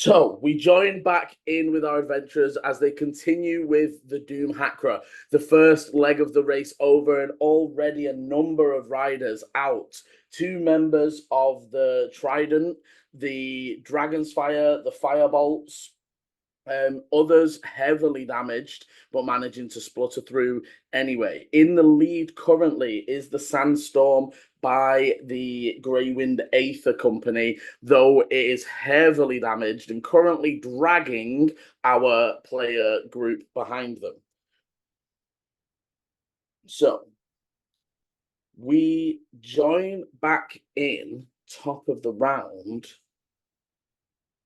So we join back in with our adventurers as they continue with the Doomhakre, the first leg of the race over, and already a number of riders out. 2 members of the Trident, the Dragon's Fire, the Firebolts, others heavily damaged, but managing to splutter through anyway. In the lead currently is the Sandstorm by the Greywind Aether Company, though it is heavily damaged and currently dragging our player group behind them. So we join back in top of the round.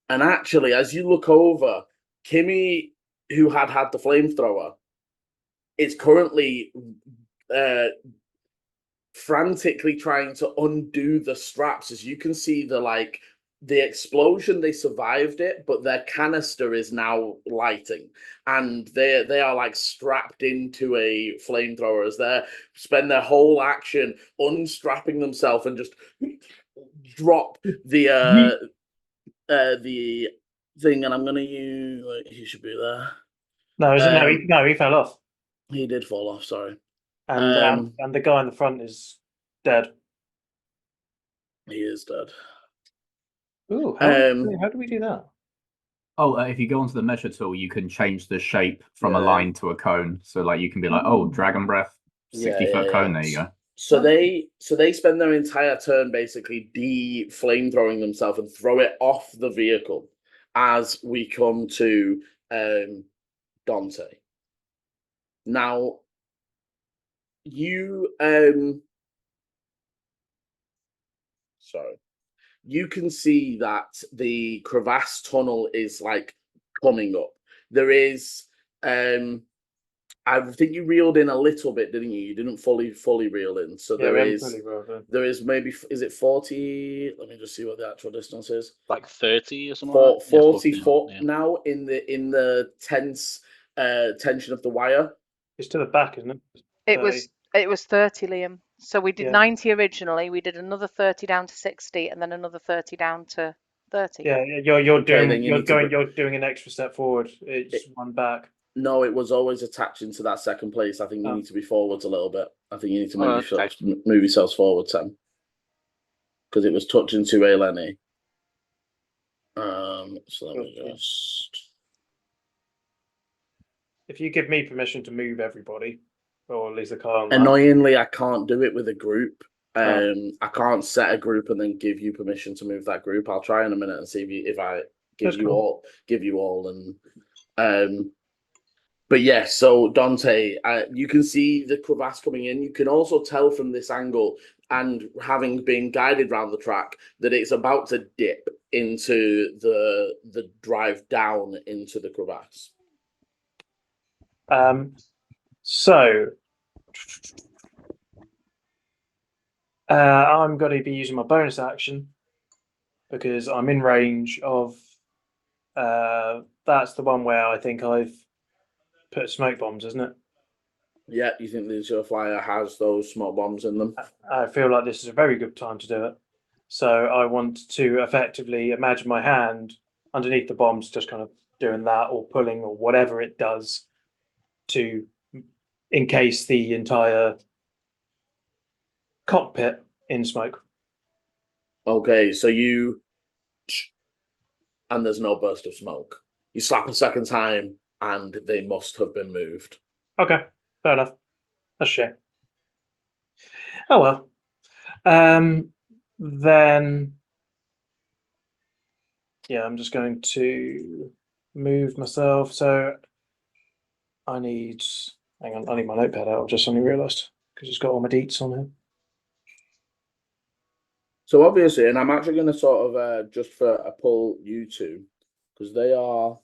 And actually, as you look over, Kimmy, who had the flamethrower, is currently frantically trying to undo the straps. As you can see, the explosion, they survived it, but their canister is now lighting, and they are like strapped into a flamethrower as they spend their whole action unstrapping themselves and just drop the thing. And I'm gonna use, he should be there. No, he fell off. He did fall off, sorry. And the guy in the front is dead. He is dead. Ooh, how do we do that? Oh, if you go onto the measure tool, you can change the shape from a line to a cone. So, like, you can be like, "Oh, dragon breath, 60-foot cone." There you go. So they spend their entire turn basically flamethrowing themselves and throw it off the vehicle as we come to Dante. Now, you you can see that the crevasse tunnel is like coming up. There is I think you reeled in a little bit, didn't you? You didn't fully reel in. So there is maybe, is it 40? Let me just see what the actual distance is. Like 30 or something. 40 foot now in the tense tension of the wire. It's to the back, isn't it? It was 30, Liam. So we did 90 originally. We did another 30 down to 60, and then another 30 down to 30. Yeah, you're doing an extra step forward. It's one back. No, it was always attaching to that second place. I think you need to be forwards a little bit. I think you need to move yourselves forward, Sam, because it was touching to Lenny. So let me just. If you give me permission to move everybody, or at least the car. Annoyingly, I can't do it with a group. I can't set a group and then give you permission to move that group. I'll try in a minute and see if I give you all, and. But yes, so Dante, you can see the crevasse coming in. You can also tell from this angle, and having been guided around the track, that it's about to dip into the drive down into the crevasse. So I'm going to be using my bonus action because I'm in range of. That's the one where I think I've put smoke bombs, isn't it? Yeah, you think the Azure Flyer has those smoke bombs in them? I feel like this is a very good time to do it. So I want to effectively imagine my hand underneath the bombs, just kind of doing that or pulling or whatever it does to encase the entire cockpit in smoke. Okay, so and there's no burst of smoke. You slap a second time, and they must have been moved. Okay, fair enough. That's a shame. Oh well. Then yeah, I'm just going to move myself. So I need my notepad out. I've just suddenly realised because it's got all my deets on here. So obviously, and I'm actually going to sort of just for a pull you two, because they are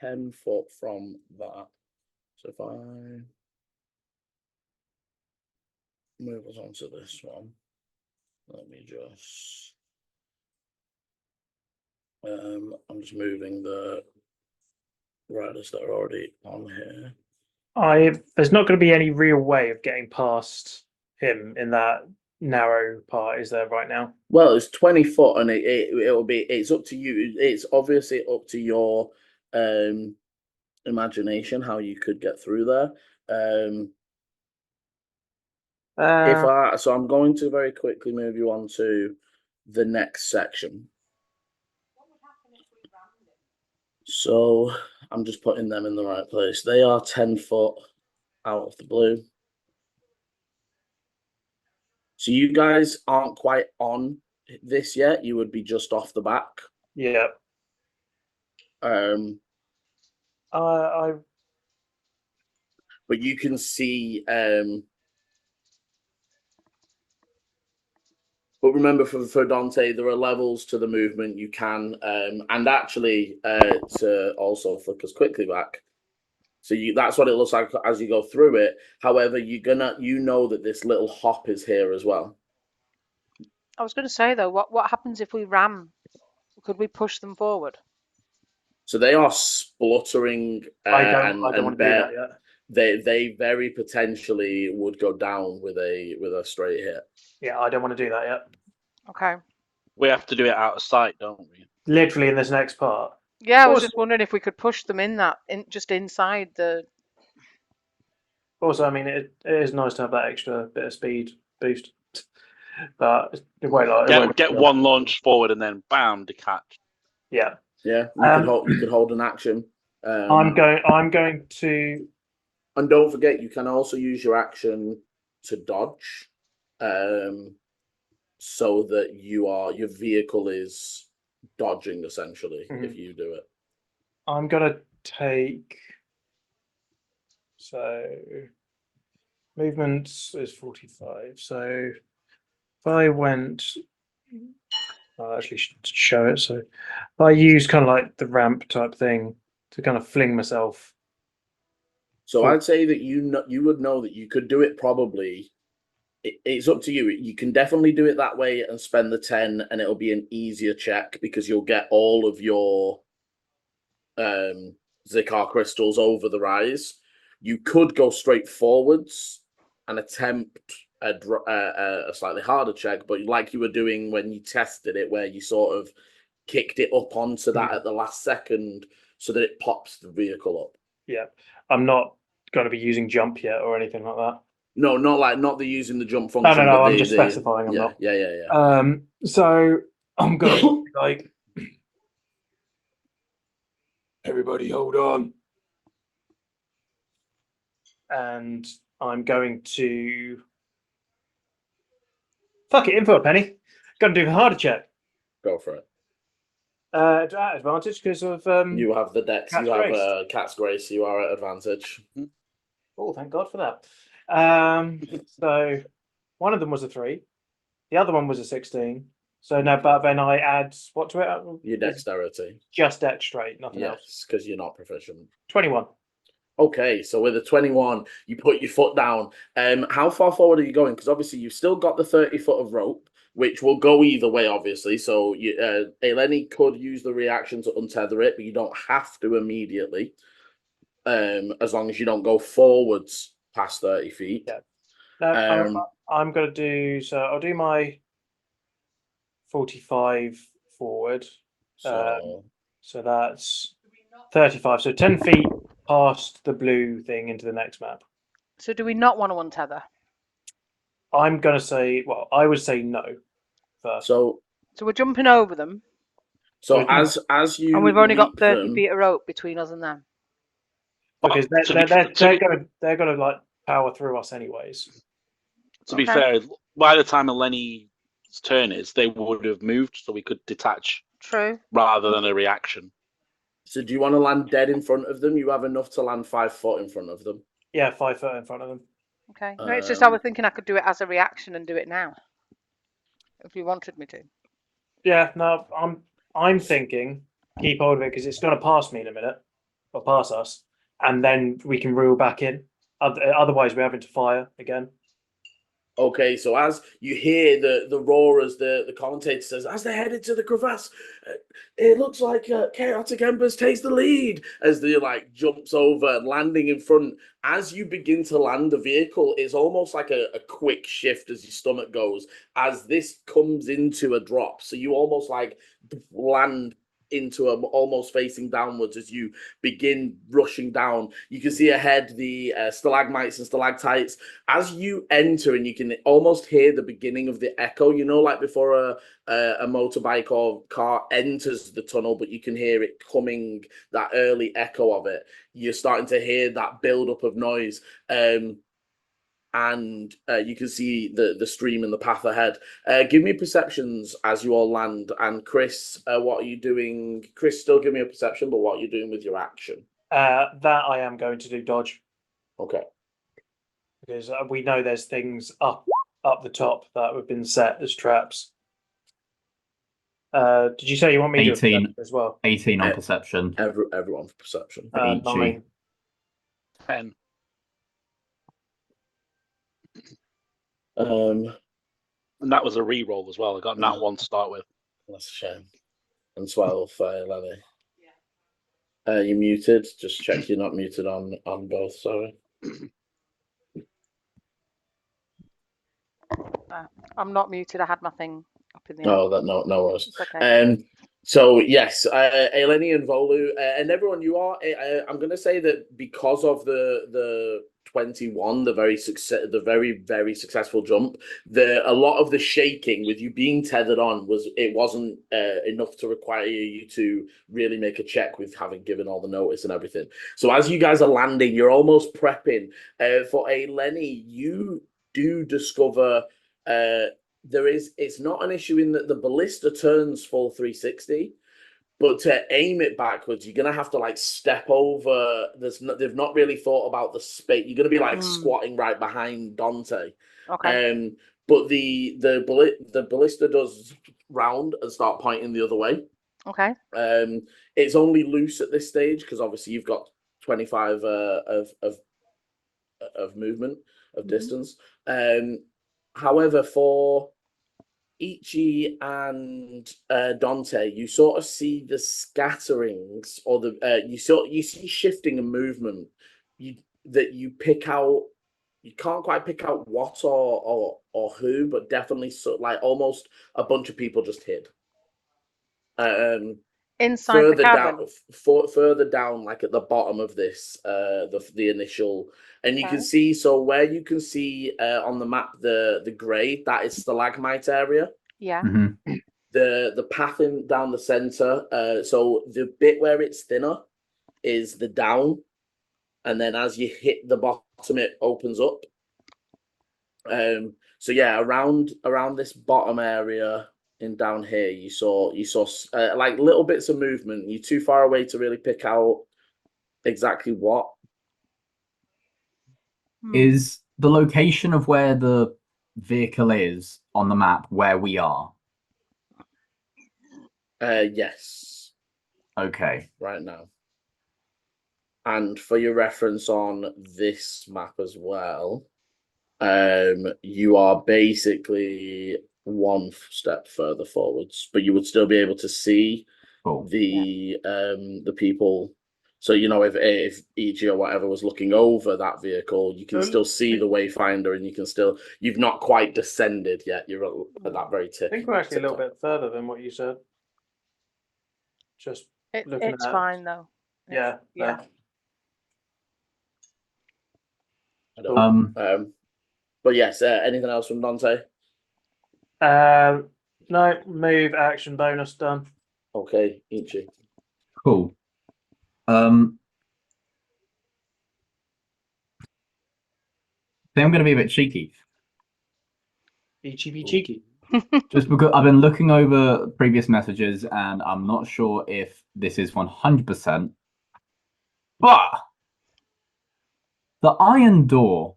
10 foot from that. So if I move us onto this one, let me just. I'm just moving the riders that are already on here. There's not going to be any real way of getting past him in that narrow part is there right now? Well, it's 20 foot, and it's up to you. It's obviously up to your imagination how you could get through there. So I'm going to very quickly move you on to the next section. So I'm just putting them in the right place. They are 10 foot out of the blue. So you guys aren't quite on this yet. You would be just off the back. Yeah. But you can see. But remember, for Dante, there are levels to the movement. You can, and actually, to also flick us quickly back. So that's what it looks like as you go through it. However, you know that this little hop is here as well. I was going to say though, what happens if we ram? Could we push them forward? So they are spluttering. I don't want to do that yet. They very potentially would go down with a straight hit. Yeah, I don't want to do that yet. Okay. We have to do it out of sight, don't we? Literally in this next part. Yeah, I was just wondering if we could push them just inside the. Also, I mean, it is nice to have that extra bit of speed boost, but it won't get one launch forward and then bam, detach. Yeah. Yeah, you could hold an action. I'm going to. And don't forget, you can also use your action to dodge, so that your vehicle is dodging essentially if you do it. I'm gonna take. So movement is 45. So if I went, I'll actually show it. So if I use kind of like the ramp type thing to kind of fling myself. So I'd say that you would know that you could do it probably. It's up to you. You can definitely do it that way and spend the 10, and it'll be an easier check because you'll get all of your Zikar crystals over the rise. You could go straight forwards and attempt a slightly harder check, but like you were doing when you tested it, where you sort of kicked it up onto that at the last second so that it pops the vehicle up. Yeah, I'm not going to be using jump yet or anything like that. No, not the using the jump function. No. I'm just specifying. I'm not. Yeah. So I'm going to like. Everybody, hold on. And I'm going to. Fuck it, in for a penny. Got to do the harder check. Go for it. At advantage because of. You have the dex. Cat's you have Grace. Cat's Grace. You are at advantage. Oh, thank God for that. So one of them was a 3, the other one was a 16. So now, but then I add what to it? Your dexterity. Just dex straight, nothing else. Yes, because you're not proficient. 21. Okay, so with a 21, you put your foot down. How far forward are you going? Because obviously you've still got the 30 foot of rope, which will go either way, obviously. So Eleni could use the reaction to untether it, but you don't have to immediately. As long as you don't go forwards past 30 feet. Yeah. No, I'm going to do, so I'll do my 45 forward. So that's 35. So 10 feet past the blue thing into the next map. So do we not want to untether? I'm going to say, well, I would say no first. So we're jumping over them. So as you and we've only got 30 them, feet of rope between us and them. Because they're going to like power through us anyways. To be fair, by the time Eleni's turn is, they would have moved, so we could detach. True. Rather than a reaction. So do you want to land dead in front of them? You have enough to land 5 foot in front of them. Yeah, 5 foot in front of them. Okay. No, it's just I was thinking I could do it as a reaction and do it now. If you wanted me to. Yeah, no, I'm thinking keep hold of it because it's going to pass me in a minute, or pass us, and then we can reel back in. Otherwise, we're having to fire again. Okay, so as you hear the roar as the commentator says, as they're headed to the crevasse, it looks like Chaotic Embers takes the lead as the like jumps over and landing in front. As you begin to land the vehicle, it's almost like a quick shift as your stomach goes, as this comes into a drop. So you almost like land into a almost facing downwards as you begin rushing down. You can see ahead the stalagmites and stalactites as you enter, and you can almost hear the beginning of the echo. You know, like before a motorbike or car enters the tunnel, but you can hear it coming, that early echo of it. You're starting to hear that build up of noise. And you can see the stream and the path ahead. Give me perceptions as you all land. And Chris, what are you doing? Chris, still give me a perception, but what are you doing with your action? That I am going to do dodge. Okay. Because we know there's things up the top that have been set as traps. Did you say you want me to do 18 as well? 18 on perception. Everyone for perception. 9. 10. And that was a re-roll as well. I got that one to start with. That's a shame. And 12, Lenny. You're muted. Just check you're not muted on both. Sorry. I'm not muted. I had my thing up in the air. No, no worries. It's okay. So yes, Eleni and Volu, and everyone, you are. I'm going to say that because of the 21, the very very successful jump, a lot of the shaking with you being tethered on wasn't enough to require you to really make a check with having given all the notice and everything. So as you guys are landing, you're almost prepping for Eleni. You do discover. It's not an issue in that the ballista turns full 360, but to aim it backwards, you're gonna have to like step over. They've not really thought about the space. You're gonna be like squatting right behind Dante. Okay. But the ballista does round and start pointing the other way. Okay. It's only loose at this stage because obviously you've got 25 of movement of distance. However, for Ichi and Dante, you sort of see the scatterings, or you see shifting and movement. That you pick out. You can't quite pick out what or who, but definitely like almost a bunch of people just hid. Inside the cabin. Further down, like at the bottom of this, the initial, and you can see. So where you can see on the map the grey, that is stalagmite area. Yeah. Mm-hmm. The path down the center. So the bit where it's thinner is the down, and then as you hit the bottom, it opens up. So yeah, around this bottom area. In down here, you saw like little bits of movement. You're too far away to really pick out exactly what. Is the location of where the vehicle is on the map where we are? Yes. Okay. Right now. And for your reference on this map as well, you are basically one step further forwards, but you would still be able to see the people. So you know, if Ichi or whatever was looking over that vehicle, you can still see the wayfinder, and you've not quite descended yet. You're at that very tip. I think we're actually a little bit further than what you said. Just looking it's at fine though. Yeah. I don't. But yes, anything else from Dante? No, move, action, bonus, done. Okay, Ichi. Cool. I think I'm going to be a bit cheeky. Ichi be cheeky. Just because I've been looking over previous messages and I'm not sure if this is 100%, but the iron door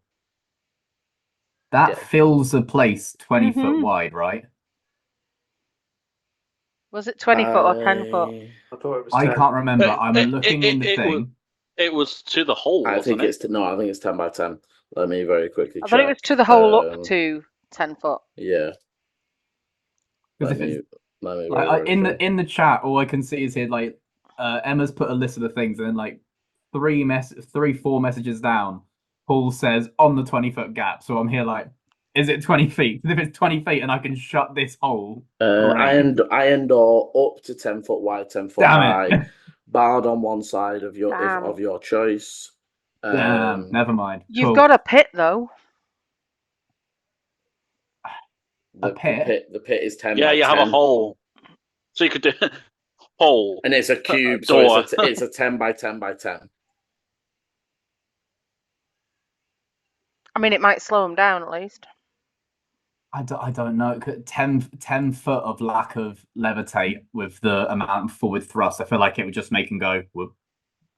that fills a place 20 foot wide, right? Was it 20 foot or 10 foot? I thought it was 10. I can't remember. I'm it, looking in the thing. It was to the hole, I think wasn't it? I think it's 10 by 10. Let me very quickly I thought it was check. to the hole up to 10 foot. Yeah. Because Let if me it's let me like very in quickly. the chat, all I can see is here like Emma's put a list of the things, and then like 4 messages down, Paul says on the 20-foot gap. So I'm here like, is it 20 feet? Because if it's 20 feet and I can shut this hole, great. Iron door up to 10 foot wide, 10 foot Damn high, it. barred on one side of your Damn. of your choice. Damn. Never mind. You've Cool. got a pit though. A pit? The pit is 10 Yeah, by you 10. have a hole, so you could do hole. And it's a cube, so door. it's a 10 by 10 by 10. I mean, it might slow them down at least. I don't know. 10 foot of lack of levitate with the amount of forward thrust. I feel like it would just make him go, whoop.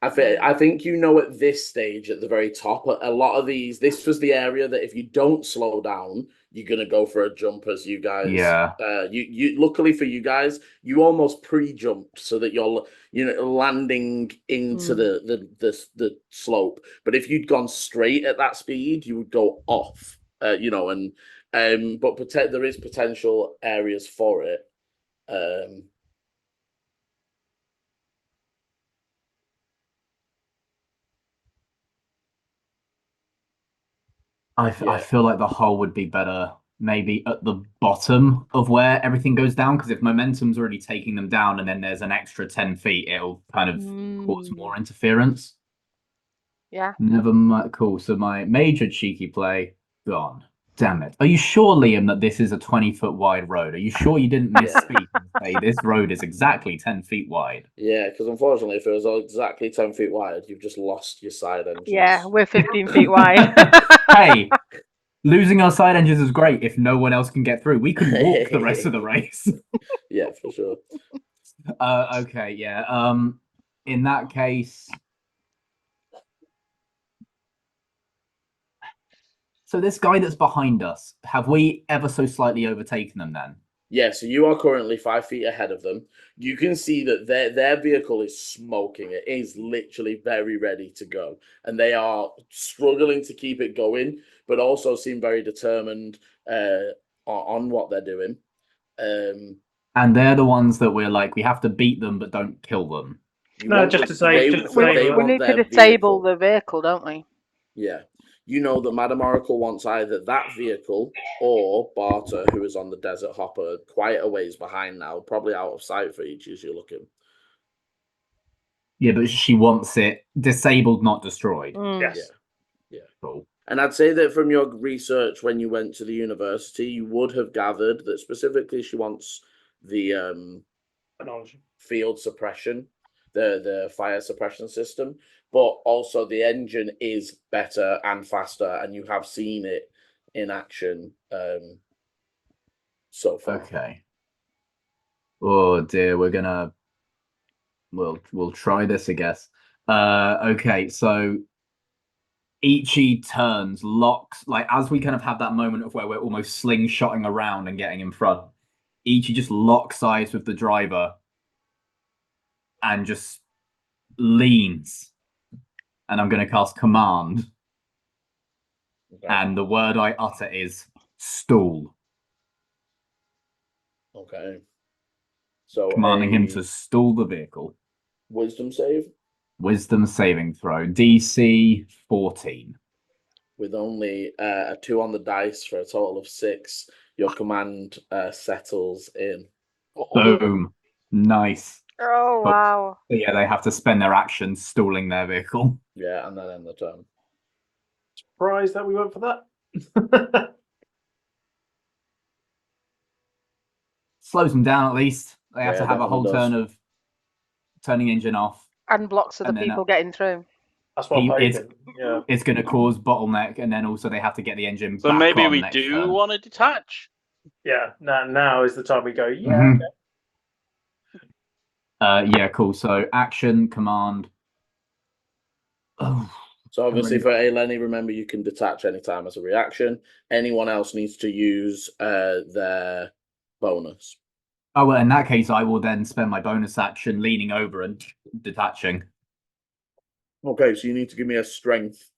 I think you know at this stage at the very top, a lot of these, this was the area that if you don't slow down, you're gonna go for a jump as you guys. Yeah. You luckily for you guys, you almost pre-jumped so that you're landing into the slope. But if you'd gone straight at that speed, you would go off. But there is potential areas for it. I feel like the hole would be better maybe at the bottom of where everything goes down, because if momentum's already taking them down and then there's an extra 10 feet, it'll kind of cause more interference. Yeah. Never mind. Cool. So my major cheeky play gone. Damn it. Are you sure, Liam, that this is a 20-foot wide road? Are you sure you didn't misspeak and say this road is exactly 10 feet wide? Yeah, because unfortunately, if it was exactly 10 feet wide, you've just lost your side engines. Yeah, we're 15 feet wide. Hey, losing our side engines is great if no one else can get through. We can walk the rest of the race. Yeah, for sure. Okay, yeah. In that case, so this guy that's behind us, have we ever so slightly overtaken them then? Yeah, so you are currently 5 feet ahead of them. You can see that their vehicle is smoking. It is literally very ready to go. And they are struggling to keep it going, but also seem very determined on what they're doing. And they're the ones that we're like, we have to beat them, but don't kill them. We need to disable the vehicle, don't we? Yeah. You know that Madame Oracle wants either that vehicle or Barter, who is on the Desert Hopper, quite a ways behind now, probably out of sight for each as you're looking. Yeah, but she wants it disabled, not destroyed. Yes. Yeah. Cool. And I'd say that from your research when you went to the university, you would have gathered that specifically she wants the field suppression, the fire suppression system, but also the engine is better and faster, and you have seen it in action so far. Okay. Oh dear, we'll try this, I guess. Okay, so Ichi turns, locks, like as we kind of have that moment of where we're almost slingshotting around and getting in front, Ichi just locks eyes with the driver and just leans. And I'm going to cast command. Okay. And the word I utter is stool. Okay. So commanding him to stall the vehicle. Wisdom save? Wisdom saving throw. DC 14. With only a 2 on the dice for a total of 6, your command settles in. Boom. Nice. Oh, wow. But yeah, they have to spend their action stalling their vehicle. Yeah, and then end the turn. Surprised that we went for that. Slows them down at least. They have Yeah, to have a whole definitely turn of turning engine off. And blocks other people getting through. That's what I'm hoping. Yeah. It's going to cause bottleneck, and then also they have to get the engine So back maybe on we next do turn. want to detach. Yeah, now is the time we go, yeah, okay. Yeah, cool. So action, command. Oh, So obviously for Eleni, remember you can detach anytime as a reaction. Anyone else needs to use their bonus. Oh, well, in that case, I will then spend my bonus action leaning over and detaching. Okay, so you need to give me a strength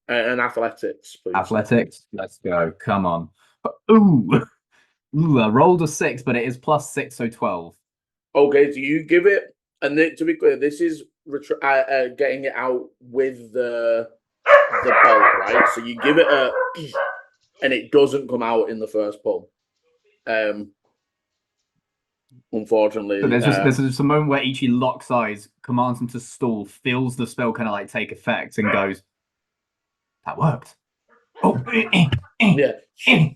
And athletics, please. Athletics. Let's go. Come on. Ooh. Ooh, I rolled a 6, but it is +6, so 12. Okay, so you give it, and to be clear, this is getting it out with the bolt, right? So you give it a, and it doesn't come out in the first pull. Unfortunately, So there's just a moment where Ichi locks eyes, commands him to stall, feels the spell kind of like take effect, and goes, "That worked." Oh, yeah. Shit.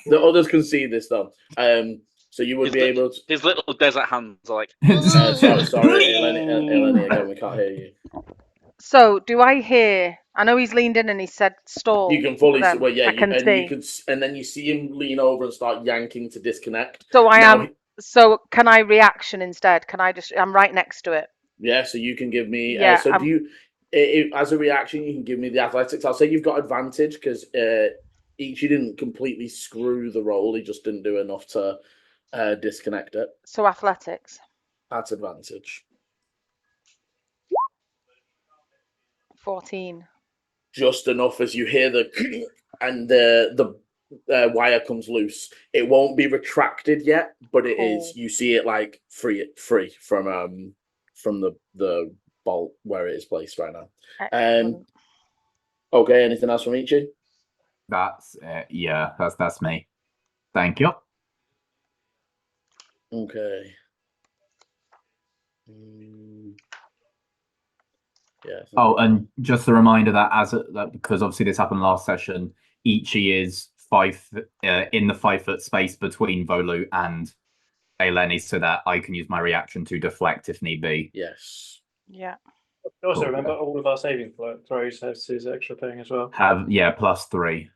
The others can see this though. So you would be able to. His little desert hands are like. Sorry, Eleni, again, we can't hear you. So, do I hear? I know he's leaned in and he said stall. You can fully see. Then Well, yeah, I can see. and then you see him lean over and start yanking to disconnect. So I Now am. So can I reaction instead? Can I just? I'm right next to it. Yeah, so you can give me. Yeah, So do you, as a reaction, you can give me the athletics. I'll say you've got advantage because Ichi didn't completely screw the roll. He just didn't do enough to disconnect it. So athletics. That's advantage. 14. Just enough as you hear the and the wire comes loose. It won't be retracted yet, but it is. You see it like free from the bolt where it is placed right now. Excellent. Okay, anything else from Ichi? That's yeah, that's me. Thank you. Okay. Yeah. Oh, and just a reminder that because obviously this happened last session, Ichi is in the 5-foot space between Volu and Eleni, so that I can use my reaction to deflect if need be. Yes. Yeah. Also, remember all of our saving throws has his extra thing as well. +3.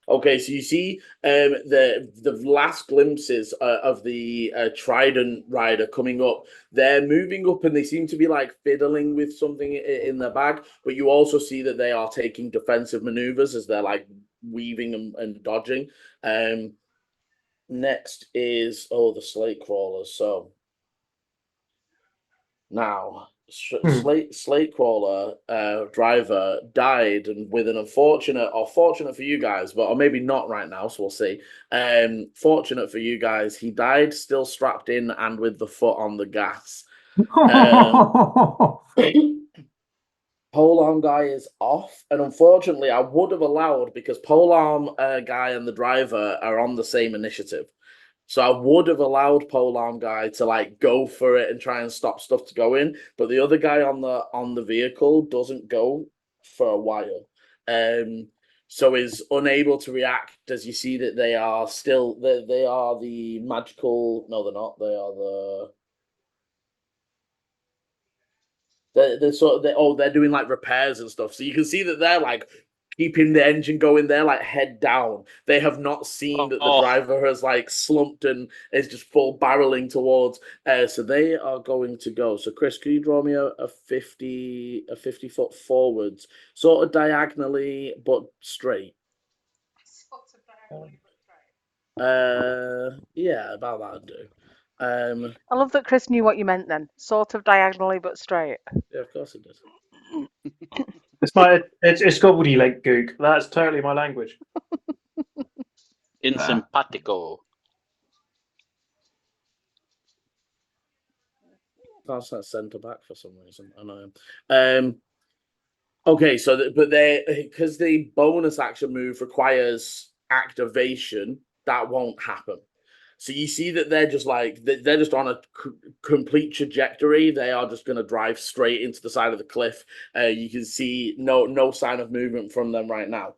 Okay, so you see the last glimpses of the Trident Rider coming up. They're moving up and they seem to be like fiddling with something in their bag, but you also see that they are taking defensive maneuvers as they're like weaving and dodging. Next is, the Slate Crawlers. So now, Slate Crawler driver died, and with an fortunate for you guys, or maybe not right now, so we'll see. Fortunate for you guys, he died still strapped in and with the foot on the gas. Polearm guy is off, and unfortunately, I would have allowed because Polearm guy and the driver are on the same initiative. So I would have allowed Polearm guy to like go for it and try and stop stuff to go in, but the other guy on the vehicle doesn't go for a while, so is unable to react. As you see that they are still they are the magical. No, they're not. They are they're sort of they're doing like repairs and stuff. So you can see that they're like keeping the engine going. They're like head down. They have not seen that the driver has like slumped and is just full barreling towards. So they are going to go. So Chris, can you draw me a 50 foot forwards, sort of diagonally but straight? Yeah, about that do. I love that Chris knew what you meant then. Sort of diagonally but straight. Yeah, of course it does. It's gobbledygook gook. That's totally my language. In simpatico. That's that centre back for some reason. I know. Okay, so but because the bonus action move requires activation, that won't happen. So you see that they're just like they're just on a complete trajectory. They are just going to drive straight into the side of the cliff. You can see no sign of movement from them right now.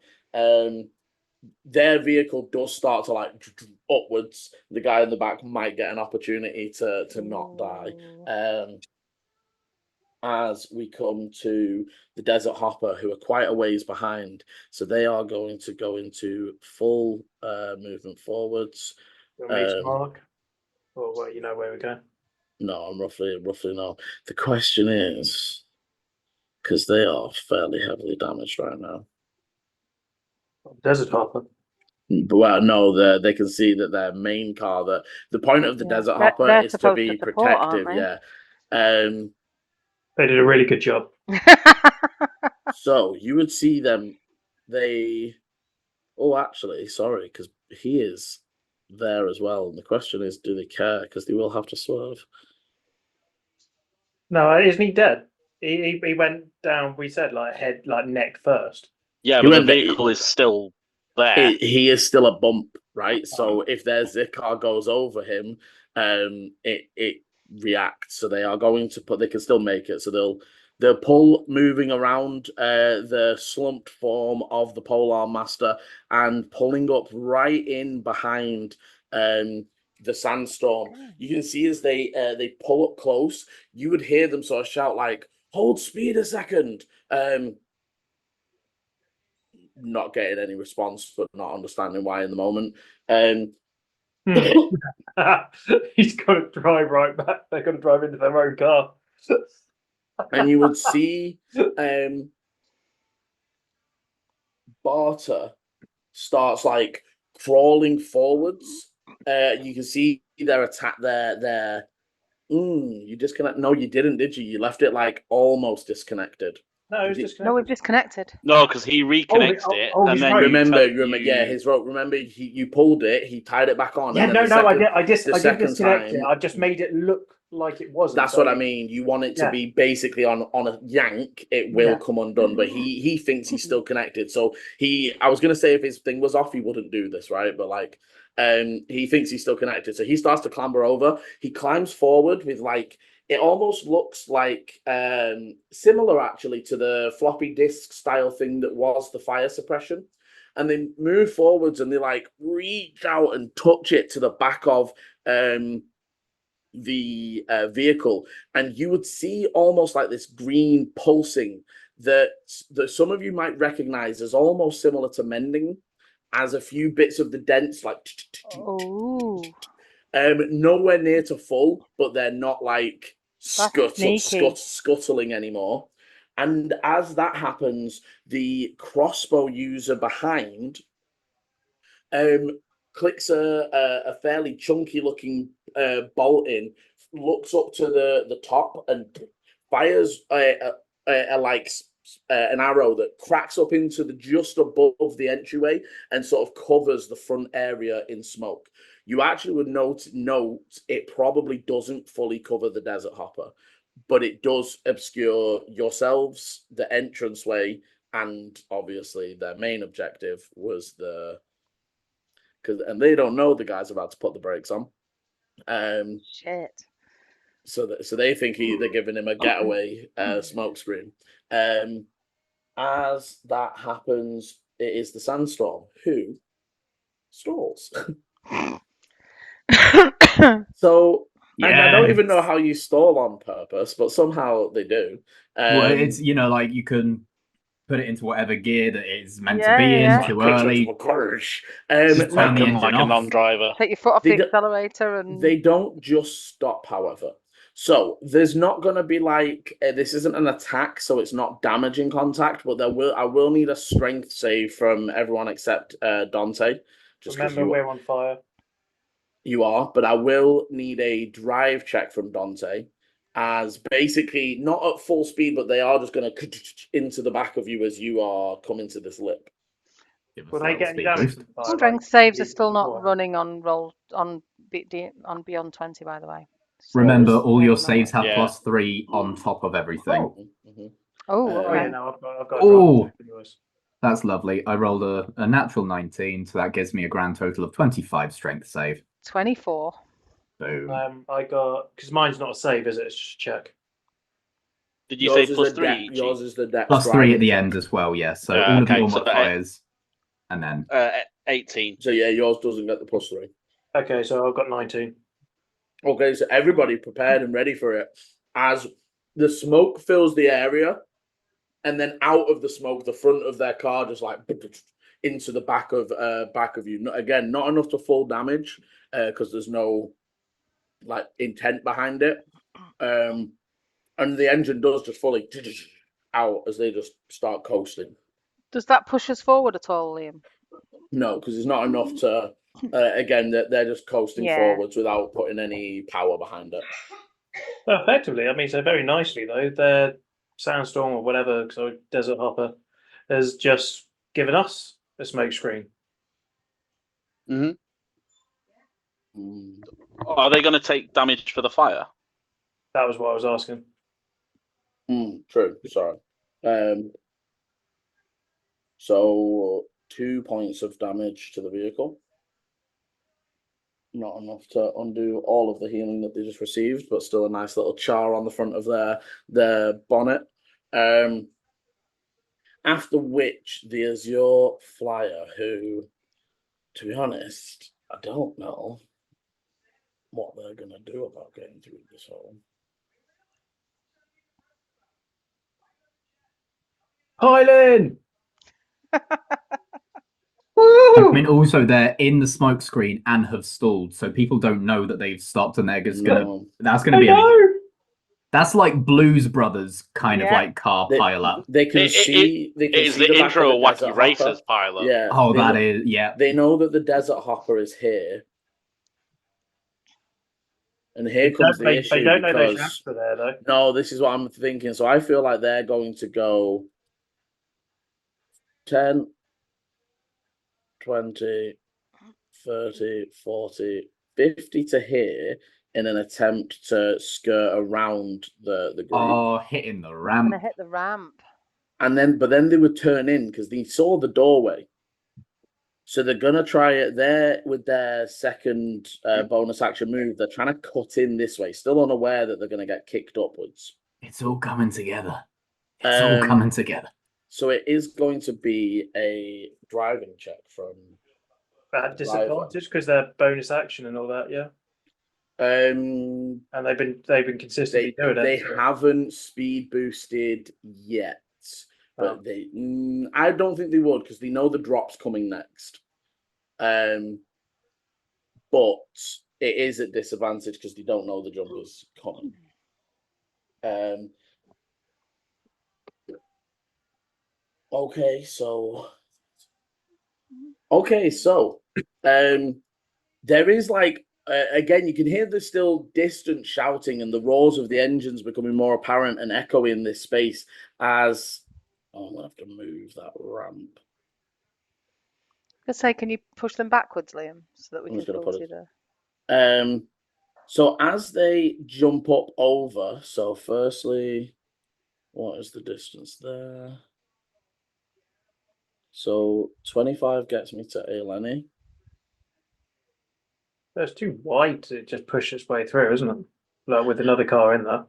Their vehicle does start to like upwards. The guy in the back might get an opportunity to not die. As we come to the Desert Hopper, who are quite a ways behind, so they are going to go into full movement forwards. Mark, or well, you know where we're going. No, I'm roughly no. The question is, because they are fairly heavily damaged right now. Desert Hopper. Well, no, they can see that their main car. The point of the Desert Hopper is to be protective. Yeah. They did a really good job. So you would see them. They. Oh, actually, sorry, because he is there as well. And the question is, do they care? Because they will have to swerve. No, isn't he dead? He went down. We said like head, like neck first. Yeah, He but the went there- vehicle is still there. He is still a bump, right? So if their car goes over him, it reacts. So they are going to put. They can still make it. So they'll pull, moving around the slumped form of the Polar Master and pulling up right in behind the sandstorm. You can see as they pull up close, you would hear them sort of shout like, "Hold speed a second." Not getting any response, but not understanding why in the moment. He's got to drive right back. They're going to drive into their own car. And you would see Barter starts like crawling forwards. You can see their attack there. You disconnect. No, you didn't, did you? You left it like almost disconnected. No, he's Did- disconnected. No, we've disconnected. No, because he reconnects oh, it, oh, and he's then right. Remember, you yeah, his rope. Remember, you pulled it. He tied it back on. Yeah, and no, then no, second, I did second disconnect it. time- I just made it look like it wasn't. That's so what I mean. You want it to Yeah. be basically on a yank, it will Yeah. come undone. But he thinks he's still connected. So I was gonna say if his thing was off, he wouldn't do this, right? But like, he thinks he's still connected. So he starts to clamber over. He climbs forward with like it almost looks like similar actually to the floppy disk style thing that was the fire suppression. And they move forwards and they like reach out and touch it to the back of the vehicle, and you would see almost like this green pulsing that some of you might recognize as almost similar to mending, as a few bits of the dents like Oh, nowhere near to full, but they're not like sneaky. scuttling anymore. And as that happens, the crossbow user behind clicks a fairly chunky looking bolt in, looks up to the top and fires an arrow that cracks up into the just above the entryway and sort of covers the front area in smoke. You actually would note it probably doesn't fully cover the Desert Hopper, but it does obscure yourselves, the entranceway, and obviously their main objective was and they don't know the guy's about to put the brakes on. Shit. So they think they're giving him a getaway smoke screen. As that happens, it is the Sandstorm who stalls. So, and I don't even know how you stall on purpose, but somehow they do. Well, it's like you can put it into whatever gear that it's meant to be in Yeah. too Like, early. Just turn like the a engine off. non-driver. Take your foot off They the do- accelerator and They don't just stop, however. So there's not going to be like this isn't an attack, so it's not damaging contact. But I will need a strength save from everyone except Dante. Just because remember we're on fire. you are, but I will need a drive check from Dante, as basically not at full speed, but they are just going to into the back of you as you are coming to this lip. Give us Will a they little get any speed damage boost. from fire? strength like saves are we did still not before? running on roll on beyond 20, by the way. So Remember, just all make your a note. saves have Yeah. +3 on top of everything. Mhm. Oh, Oh yeah, okay. no, I've got. Oh. A yours. That's lovely. I rolled a natural 19, so that gives me a grand total of 25 strength save. 24. Boom. I got because mine's not a save, is it? It's just a check. Did you say Yours is plus the 3 dex. each? Yours is the dex. +3 at driving the check. end as well, yes. So Yeah, all of okay, your so that- modifiers, and then 18. So yeah, yours doesn't get the +3. Okay, so I've got 19. Okay, so everybody prepared and ready for it. As the smoke fills the area, and then out of the smoke, the front of their car just like into the back of you. Again, not enough to full damage because there's no like intent behind it. And the engine does just fully out as they just start coasting. Does that push us forward at all, Liam? No, because it's not enough to. Again, they're just coasting Yeah. forwards without putting any power behind it. Well, effectively, I mean, so very nicely though. They're Sandstorm or whatever, so Desert Hopper, has just given us a smoke screen. Are they going to take damage for the fire? That was what I was asking. True. Sorry. So 2 points of damage to the vehicle. Not enough to undo all of the healing that they just received, but still a nice little char on the front of their bonnet. After which, the Azure Flyer, who, to be honest, I don't know what they're going to do about getting through this hole. Hylian! I mean, also they're in the smoke screen and have stalled, so people don't know that they've stopped, and they're just gonna. No. That's gonna be. That's like Blues Brothers kind of Yeah. like car pile up. They can see. They can It is see the back intro of of the Wacky Desert Racers Hopper. pilot. Yeah. Oh, they that know, is, yeah. They know that the Desert Hopper is here, and here comes the issue. They don't know those because shafts are there, though. no, this is what I'm thinking. So I feel like they're going to go 10, 20, 30, 40, 50 to here in an attempt to skirt around the group. Oh, hitting the ramp. Gonna hit the ramp. And then, but then they would turn in because they saw the doorway. So they're gonna try it there with their second bonus action move. They're trying to cut in this way, still unaware that they're gonna get kicked upwards. It's all coming together. It's all coming together. So it is going to be a driving check from At disadvantage because they're bonus action and all that, yeah. And they've been consistently doing it. They haven't speed boosted yet, but I don't think they would because they know the drop's coming next. But it is at disadvantage because they don't know the jump is coming. Okay, so there is like again, you can hear the still distant shouting and the roars of the engines becoming more apparent and echoing in this space as I'm gonna have to move that ramp. Let's say, can you push them backwards, Liam, so that we I'm can just gonna pull put you it. there? So as they jump up over, so firstly, what is the distance there? So 25 gets me to Eleni. That's too wide to just push its way through, isn't it? Like with another car in there.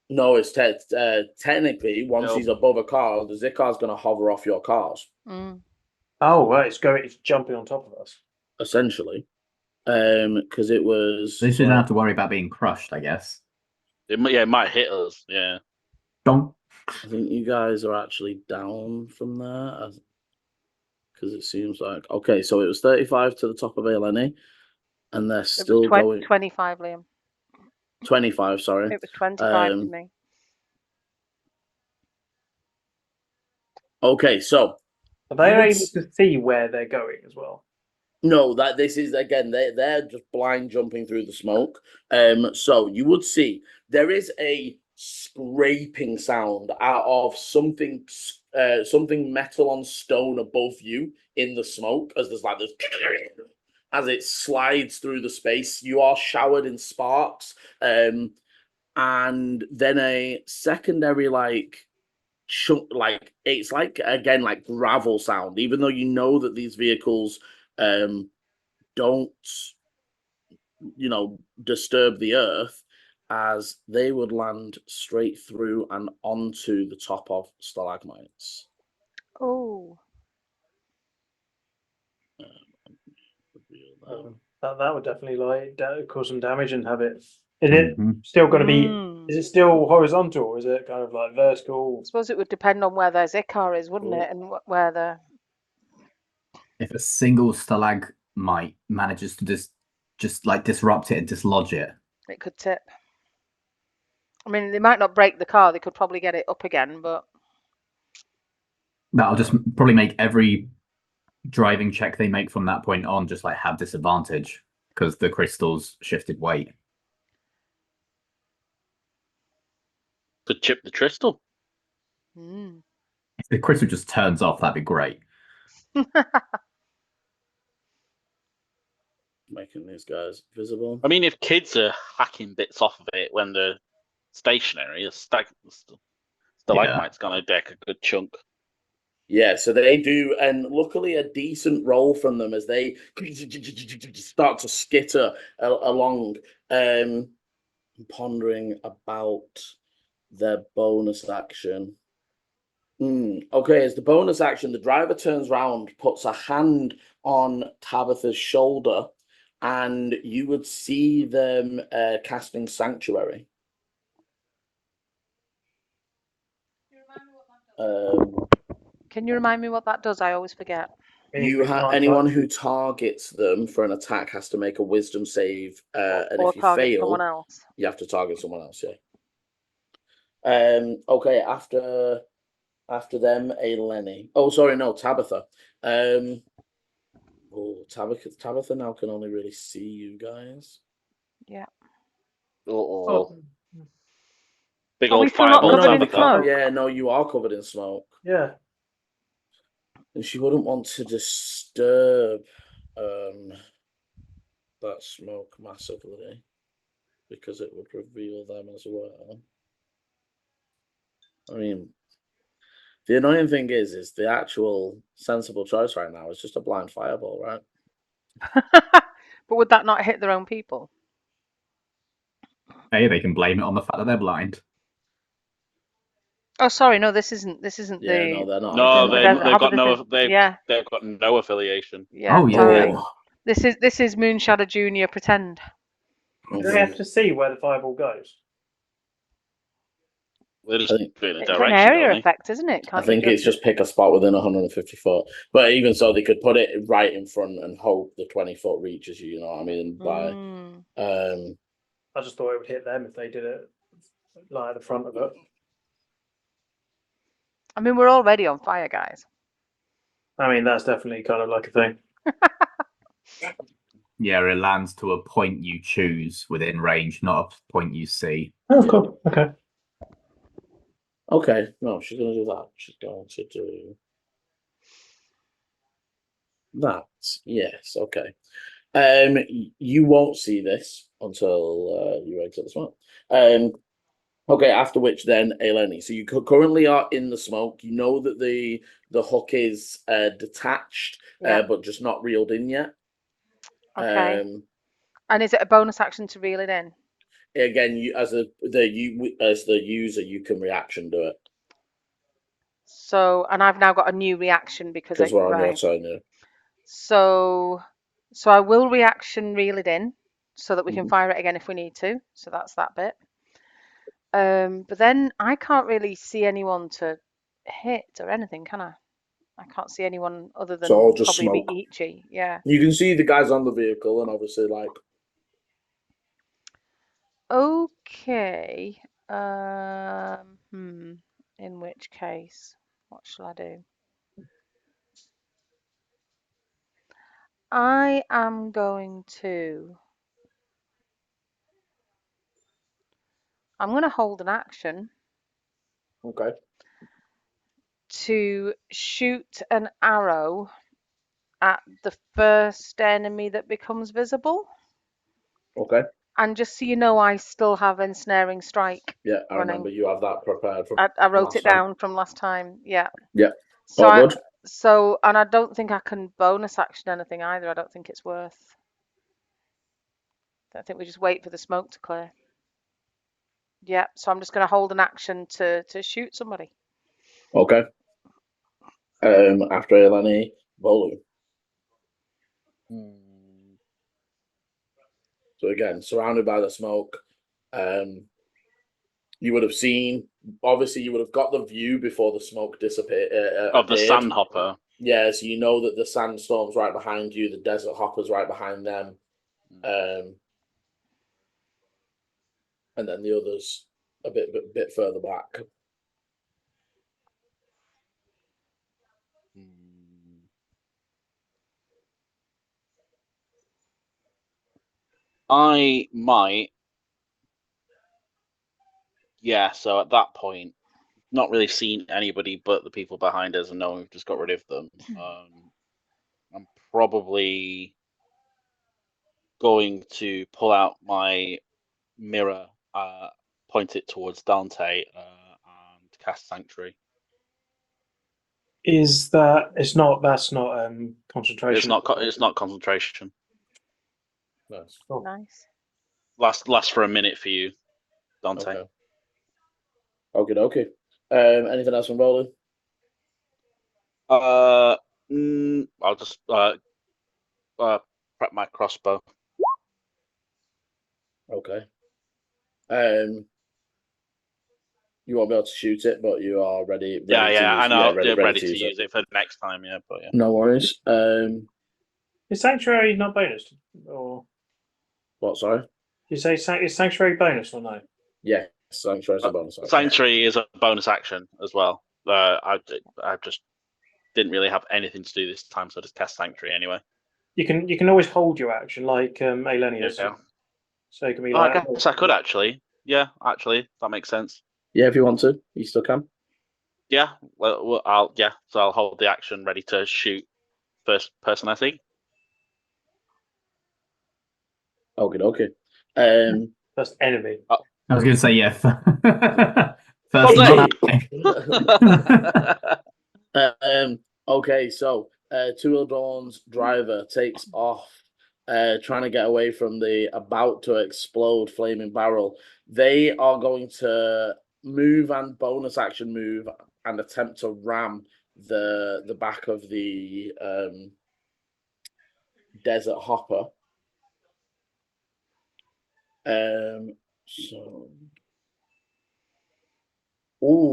No, it's technically once he's above a car, the Zikar's going to hover off your cars. Oh, right, it's jumping on top of us. Essentially, because it was. They shouldn't have to worry about being crushed, I guess. It might hit us. Yeah. Don't. I think you guys are actually down from there, because it seems like okay. So it was 35 to the top of Eleni, and they're still going 25, Liam. 25. Sorry, it was 25 to me. Okay, so are they able to see where they're going as well? No, that this is again they're just blind jumping through the smoke. So you would see there is a scraping sound out of something metal on stone above you in the smoke as there's like this as it slides through the space. You are showered in sparks, and then a secondary chunk, it's like again like gravel sound, even though you know that these vehicles don't disturb the earth, as they would land straight through and onto the top of stalagmites. Oh, that would definitely cause some damage and have it. Is it still going to be? Is it still horizontal, or is it kind of like vertical? I suppose it would depend on where their Zikar is, wouldn't it, and where the. If a single stalagmite manages to just disrupt it and dislodge it, it could tip. I mean, they might not break the car; they could probably get it up again, but that'll just probably make every driving check they make from that point on just have disadvantage because the crystals shifted weight. Could chip the crystal. Mm. If the crystal just turns off, that'd be great. Making these guys visible. I mean, if kids are hacking bits off of it when they're stationary, the stalagmite's gonna deck a good chunk. Yeah, so they do, and luckily a decent roll from them as they start to skitter along, pondering about their bonus action. Okay, as the bonus action, the driver turns round, puts a hand on Tabitha's shoulder, and you would see them casting Sanctuary. Can you remind me what that does? I always forget. Anyone who targets them for an attack has to make a Wisdom save, and Or if you target fail, someone else. you have to target someone else. Yeah. Okay. After them, Eleni. Oh, sorry, no, Tabitha. Tabitha now can only really see you guys. Yeah. Oh. Big Are old we still not fireball covered in Tabitha. smoke? Yeah, no, you are covered in smoke. Yeah. And she wouldn't want to disturb that smoke massively because it would reveal them as well. I mean, the annoying thing is the actual sensible choice right now is just a blind fireball, right? But would that not hit their own people? Hey, they can blame it on the fact that they're blind. Oh, sorry, no, this isn't. Yeah, the. no, they're not. No, They're not. they've got no affiliation. Yeah. Oh, Sorry. yeah. This is Moonshadow Junior pretend. Do they have to see where the fireball goes? They're just doing a It's an direction, area don't they? effect, isn't it? I think it's just pick a spot within 150 foot. But even so, they could put it right in front and hope the 20-foot reaches you. You know what I mean? I just thought it would hit them if they did it like at the front of it. I mean, we're already on fire, guys. I mean, that's definitely kind of like a thing. Yeah, it lands to a point you choose within range, not a point you see. Oh, cool. Okay. Okay, no, she's going to do that. She's going to do that. Yes, okay. You won't see this until you exit the smoke. Okay, after which then, Eleni. So you currently are in the smoke. You know that the hook is detached, but just not reeled in yet. Okay. And is it a bonus action to reel it in? Again, you as the user, you can reaction to it. So, and I've now got a new reaction because we're on your turn now. So I will reaction reel it in so that we can fire it again if we need to. So that's that bit. But then I can't really see anyone to hit or anything, can I? I can't see anyone other than all just probably smoke. Ichi. Yeah. You can see the guys on the vehicle, and obviously, like. Okay. In which case, what shall I do? I am going to. I'm going to hold an action. Okay. To shoot an arrow at the first enemy that becomes visible. Okay. And just so you know, I still have ensnaring strike. Yeah, I running. remember you have that prepared from. I wrote it down from last time. Yeah. Yeah. So and I don't think I can bonus action anything either. I don't think it's worth. I think we just wait for the smoke to clear. Yeah. So I'm just going to hold an action to shoot somebody. Okay. After Eleni, Volu. So again, surrounded by the smoke, you would have seen. Obviously, you would have got the view before the smoke disappeared. Of the sandhopper. Yeah, so you know that the sandstorm's right behind you, the desert hopper's right behind them, and then the others a bit further back. I might. Yeah, so at that point, not really seen anybody but the people behind us, and knowing we've just got rid of them. I'm probably going to pull out my mirror, point it towards Dante, and cast Sanctuary. Is that it's not? That's not concentration. It's not concentration. Nice. Cool. Nice. Last for a minute for you, Dante. Okay. Anything else from Roland? I'll just prep my crossbow. Okay. You won't be able to shoot it, but you are ready. Yeah, I know. Ready to to use it for next time. Yeah, but yeah. No worries. Is Sanctuary not bonus? Or What? Sorry. you say is Sanctuary bonus or no? Yeah, Sanctuary is a bonus action. Sanctuary is a bonus action as well. I just didn't really have anything to do this time, so I just cast Sanctuary anyway. You can always hold your action like Alenius. Yeah. So it can be I like. guess I could actually. Yeah, actually, that makes sense. Yeah, if you want to, you still can. Yeah, well, so I'll hold the action ready to shoot first person I see. Okay. First enemy. I was going to say yeah. Well, First, okay, so Two Dawn's driver takes off, trying to get away from the about to explode flaming barrel. They are going to move and bonus action move and attempt to ram the back of the desert hopper.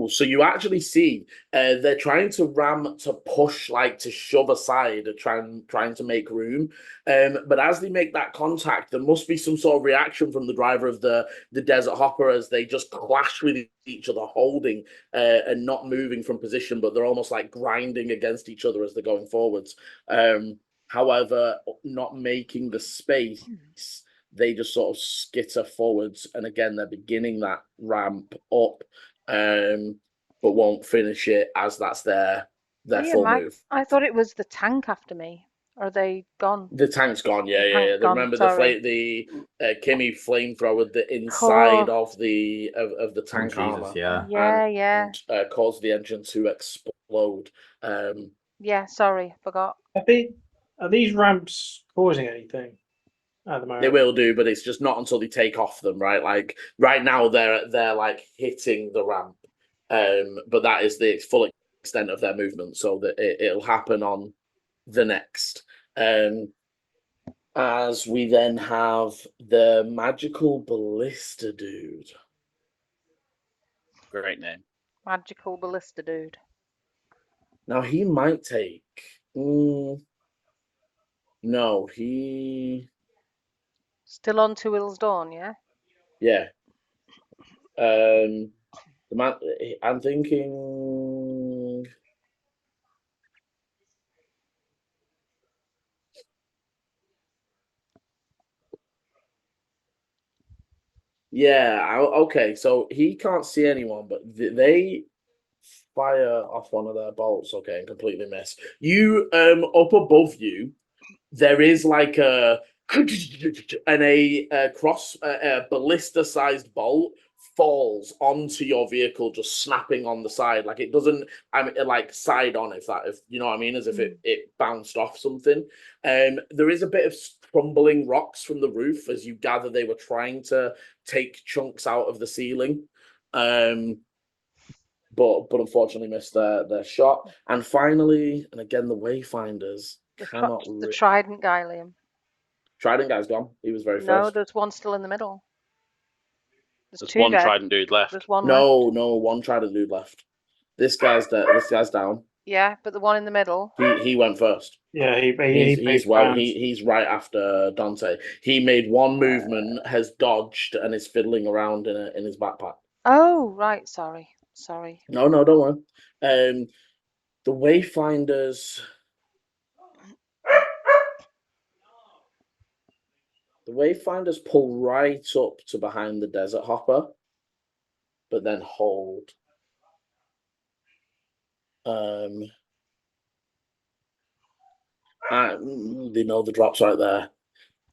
So you actually see they're trying to ram, to push, like to shove aside, trying to make room. But as they make that contact, there must be some sort of reaction from the driver of the desert hopper as they just clash with each other, holding and not moving from position, but they're almost like grinding against each other as they're going forwards. However, not making the space, they just sort of skitter forwards, and again they're beginning that ramp up. But won't finish it as that's their full move. I thought it was the tank after me. Are they gone? The tank's gone. Yeah. Gone, Remember sorry. the Kimmy flamethrower the inside of the tank armor. Yeah. And caused the engine to explode. Yeah, sorry, forgot. Are these ramps causing anything at the moment? They will do, but it's just not until they take off them, right? Like right now, they're like hitting the ramp, but that is the full extent of their movement. So that it'll happen on the next. As we then have the magical ballista dude. Great name. Magical ballista dude. Now he might take. No, he. Still on to Will's Dawn, yeah? Yeah. The man. I'm thinking. Yeah. Okay. So he can't see anyone, but they fire off one of their bolts. Okay, and completely miss. You up above you, there is like a and a cross ballista-sized bolt falls onto your vehicle, just snapping on the side. Like it doesn't, like side on, if you know what I mean, as if it bounced off something. There is a bit of crumbling rocks from the roof as you gather they were trying to take chunks out of the ceiling. But unfortunately missed their shot. And finally, and again, the Wayfinders cannot. The Trident guy, Liam. Trident guy's gone. He was very first. No, there's one still in the middle. There's two one dead. Trident dude left. There's one no, left. No, one Trident dude left. This guy's dead. This guy's down. Yeah, but the one in the middle. He went first. Yeah, he's right after Dante. He made one movement, has dodged, and is fiddling around in his backpack. Oh, right. Sorry. No, don't worry. The Wayfinders. The Wayfinders pull right up to behind the desert hopper, but then hold. They know the drop's right there.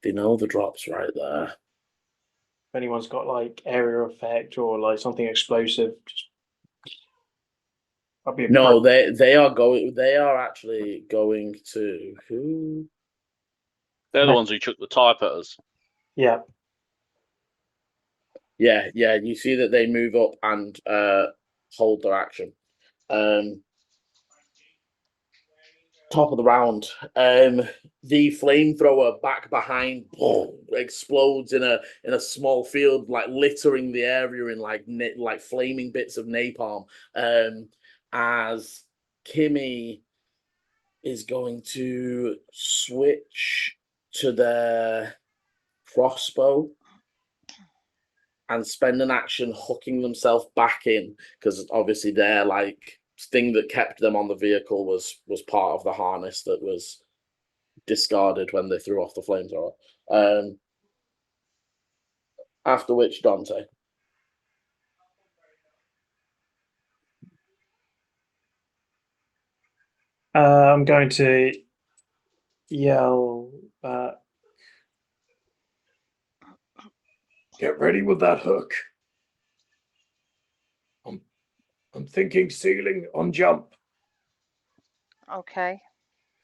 They know the drop's right there. If anyone's got like area effect or like something explosive, just I'll be No, they are going. They are actually going to who? They're the ones who chuck the type at us. yeah. Yeah. You see that they move up and hold their action. Top of the round. The flamethrower back behind explodes in a small field, like littering the area in like flaming bits of napalm. As Kimmy is going to switch to their crossbow and spend an action hooking themselves back in, because obviously their like thing that kept them on the vehicle was part of the harness that was discarded when they threw off the flamethrower. After which, Dante. I'm going to yell back. Get ready with that hook. I'm thinking ceiling on jump. Okay.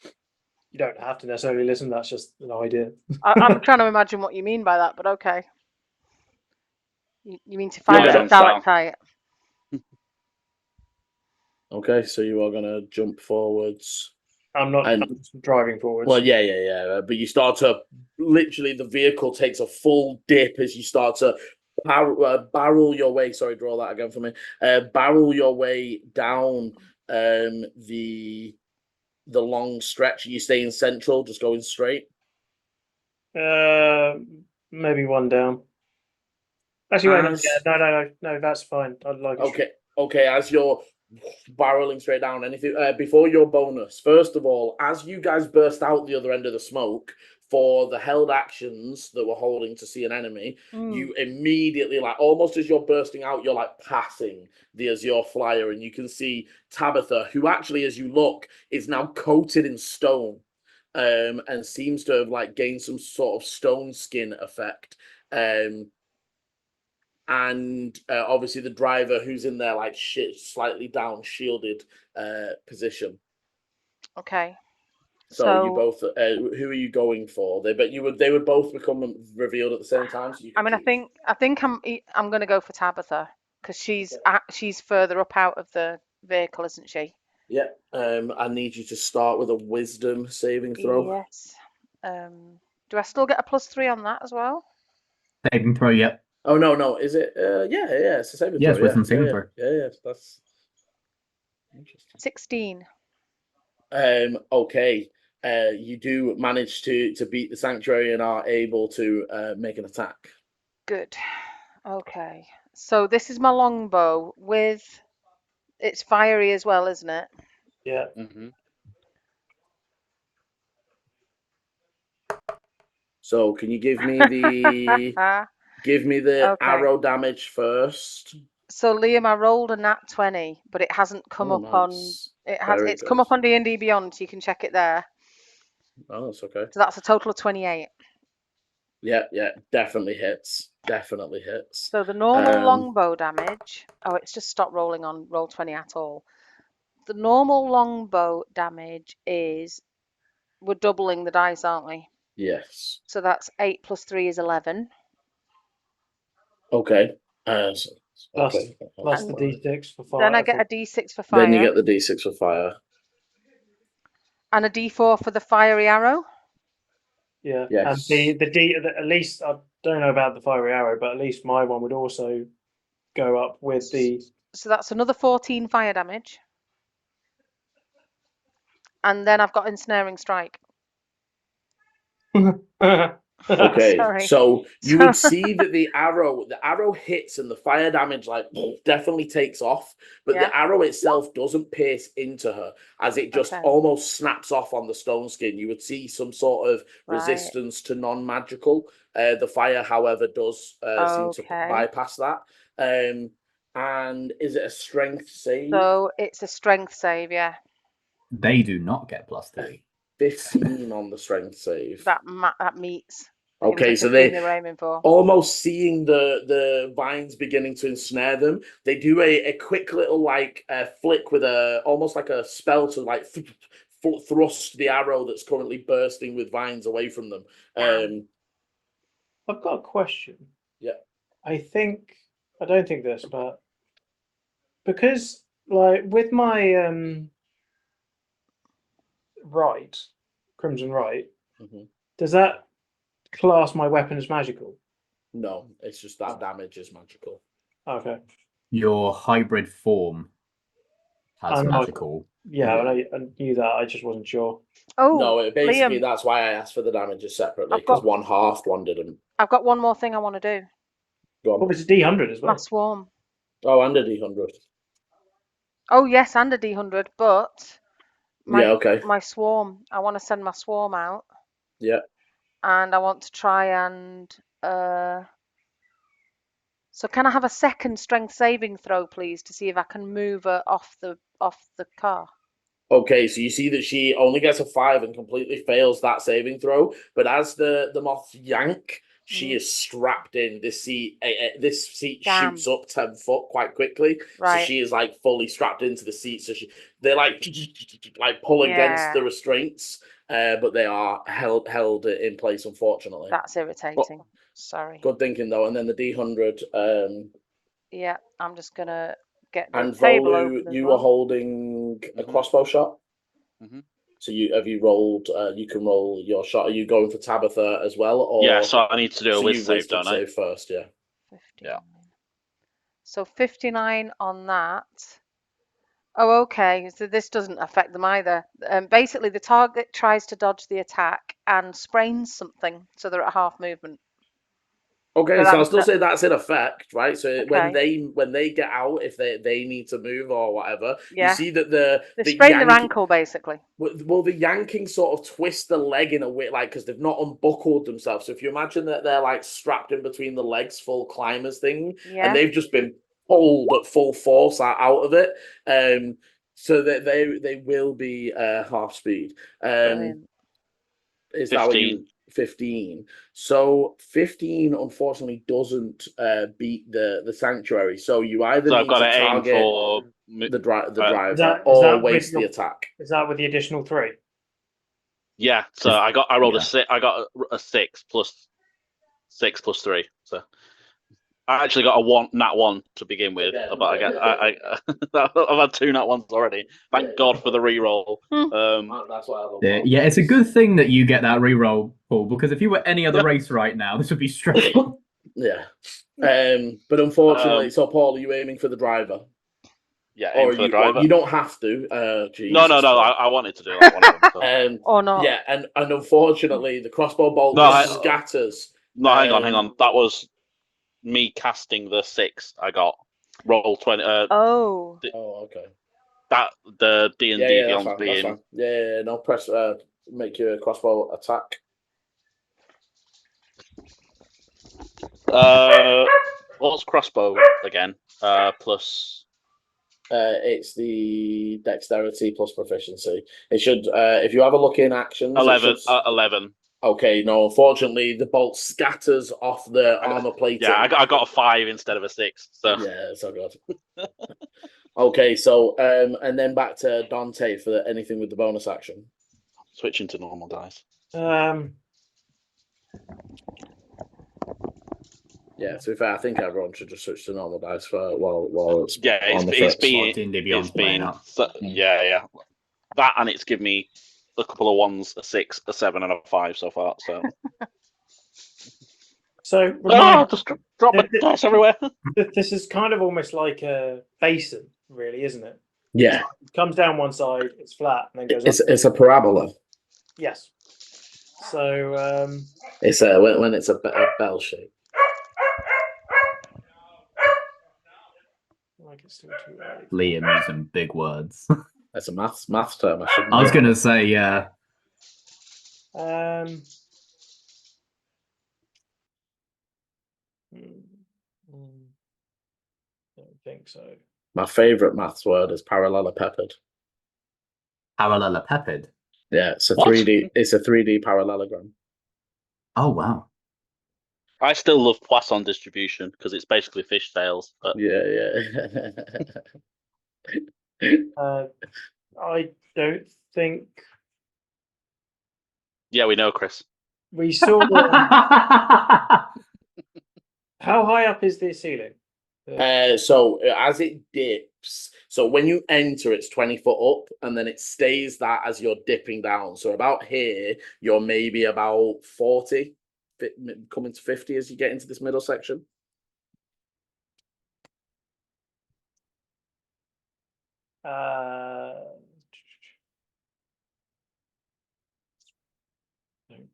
You don't have to necessarily listen. That's just an idea. I'm trying to imagine what you mean by that, but okay. You mean to fire Yeah, at a hands down. stalactite? Okay, so you are going to jump forwards. I'm not I'm just driving forwards. Well, yeah. But you start to literally, the vehicle takes a full dip as you start to barrel your way. Sorry, draw that again for me. Barrel your way down the long stretch. Are you staying central, just going straight? Maybe one down. Actually, wait, no, that's fine. I'd like Okay. As you're barreling straight down, anything before your bonus? First of all, as you guys burst out the other end of the smoke for the held actions that were holding to see an enemy, you immediately, like almost as you're bursting out, you're like passing the Azure flyer, and you can see Tabitha, who actually, as you look, is now coated in stone, and seems to have like gained some sort of stone skin effect. And obviously the driver, who's in their like slightly down shielded position. Okay. So you both, who are you going for? They would both become revealed at the same time. So you can I think I'm going to go for Tabitha because she's further up out of the vehicle, isn't she? Yeah. I need you to start with a wisdom saving throw. Yes. Do I still get a +3 on that as well? Saving throw, yep. Oh no, is it? Yeah, it's a saving throw. Yes, wisdom saving throw. Yeah, that's interesting. 16. Okay. You do manage to beat the sanctuary and are able to make an attack. Good. Okay. So this is my longbow with it's fiery as well, isn't it? Yeah. Mm-hmm. So can you give me the Okay. arrow damage first? So Liam, I rolled a nat 20, but it hasn't come up on it's come up on D&D Beyond, so you can check it there. Oh, that's okay. So that's a total of 28. Yeah, definitely hits. Definitely hits. So the normal longbow damage. Oh, it's just stopped rolling on roll 20 at all. The normal longbow damage is we're doubling the dice, aren't we? Yes. So that's 8 + 3 is 11. Okay. Plus the D6 for fire. Then I get a D6 for fire. Then you get the D6 for fire. And a D4 for the fiery arrow. Yeah. Yes. And the D, at least I don't know about the fiery arrow, but at least my one would also go up with the. So that's another 14 fire damage. And then I've got ensnaring strike. Okay, Sorry. so you would see that the arrow hits and the fire damage like definitely takes off, but the arrow itself doesn't pierce into her, as it just almost snaps off on the stone skin. You would see some sort of resistance to non-magical. The fire, however, does seem to bypass that. And is it a strength save? So it's a strength save, yeah. They do not get +3. 15 on the strength save. That meets. It was Okay, a so 15 were aiming for. almost seeing the vines beginning to ensnare them, they do a quick little like flick with almost like a spell to like thrust the arrow that's currently bursting with vines away from them. I've got a question. Yeah. I don't think this, but because like with my right, Crimson Right, does that class my weapon as magical? No, it's just that damage is magical. Okay. Your hybrid form has magical. Yeah, I knew that. I just wasn't sure. Oh, no, basically Liam, that's why I asked for the damages separately, because one halved, one didn't. I've got one more thing I want to do. Go on. What was a D100 as well? My swarm. Oh, and a D100. Oh yes, and a D100, but okay. my swarm. I want to send my swarm out. Yeah. And I want to try and so can I have a second strength saving throw, please, to see if I can move her off the car? Okay, so you see that she only gets a 5 and completely fails that saving throw. But as the moths yank, she is strapped in. This seat Damn. shoots up 10 foot quite quickly. Right. So she is like fully strapped into the seat. So they like pull against the restraints, but they are held in place, unfortunately. That's irritating. Sorry. Good thinking though. And then the D100. Yeah, I'm just gonna get the And table Volu, open as you well. were holding a crossbow shot. So you rolled? You can roll your shot. Are you going for Tabitha as well? Or Yeah, so I need to do a wisdom save, don't I? save first, yeah. 59. Yeah. So 59 on that. Oh, okay. So this doesn't affect them either. Basically, the target tries to dodge the attack and sprains something, so they're at half movement. Okay, so I'll still say that's in effect, right? So Okay. when they get out, if they need to move or whatever, you Yeah. see that They sprained their ankle, basically. well, the yanking sort of twists the leg in a way, like, because they've not unbuckled themselves. So if you imagine that they're like strapped in between the legs, full climbers thing, Yeah. and they've just been pulled at full force out of it, so that they will be half speed. Brilliant. Is that what you 15? So 15 unfortunately doesn't beat the sanctuary. So you either So need I've got to to aim target for the driver Is that or with waste the your- attack. Is that with the additional 3? Yeah, so I rolled Yeah. a 6. I got a 6 plus 6 plus 3. So I actually got a nat 1 to begin with, but I've had 2 nat 1s already. Thank God for the reroll. That's why I Yeah, it's a good thing that you get that reroll, Paul, because if you were any other race right now, this would be stressful. Yeah. But unfortunately, so Paul, are you aiming for the driver? Yeah, aim for the driver. You don't have to. No, I wanted to do that one of them. So. Or not. Yeah, and unfortunately, the crossbow bolt scatters. No, hang on. That was me casting the 6 I got. Roll 20. Okay. That the D&D Beyond's being. That's fine. Yeah, no, press. Make your crossbow attack. What's crossbow again? Plus. It's the dexterity plus proficiency. It should. If you have a look in actions. 11. 11. Okay, no. Unfortunately, the bolt scatters off the armor plating. Yeah, I got a 5 instead of a 6. So yeah, so good. Okay, so and then back to Dante for anything with the bonus action. Switching to normal dice. Yeah, to be fair, I think everyone should just switch to normal dice for while it's it's been yeah. That and it's given me a couple of 1s, a 6, a 7, and a 5 so far. So. Just drop my dice everywhere. This is kind of almost like a basin, really, isn't it? Yeah. It comes down one side, it's flat, and then goes up. It's a parabola. Yes. So it's when it's a bell shape. Like it's still too early. Liam using big words. That's a maths term. I was gonna say, yeah. don't think so. My favourite maths word is parallelepiped. Parallelepiped. Yeah, it's a What? 3D. It's a 3D parallelogram. Oh wow. I still love Poisson distribution because it's basically fishtails. But Yeah. I don't think yeah, we know, Chris. we saw. How high up is the ceiling? So as it dips, so when you enter, it's 20 foot up, and then it stays that as you're dipping down. So about here, you're maybe about 40, coming to 50 as you get into this middle section. Don't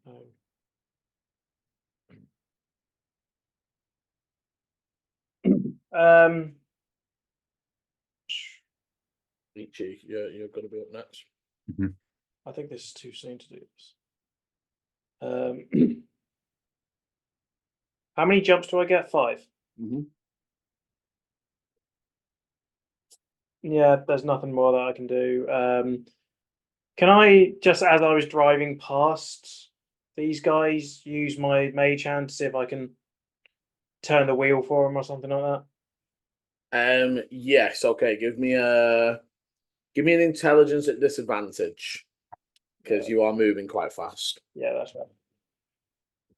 know. Ichi, you're going to be up next. I think this is too soon to do this. How many jumps do I get? 5. Yeah, there's nothing more that I can do. Can I, just as I was driving past these guys, use my mage hand to see if I can turn the wheel for them or something like that? Yes. Okay. Give me an intelligence at disadvantage because you are moving quite fast. Yeah, that's right.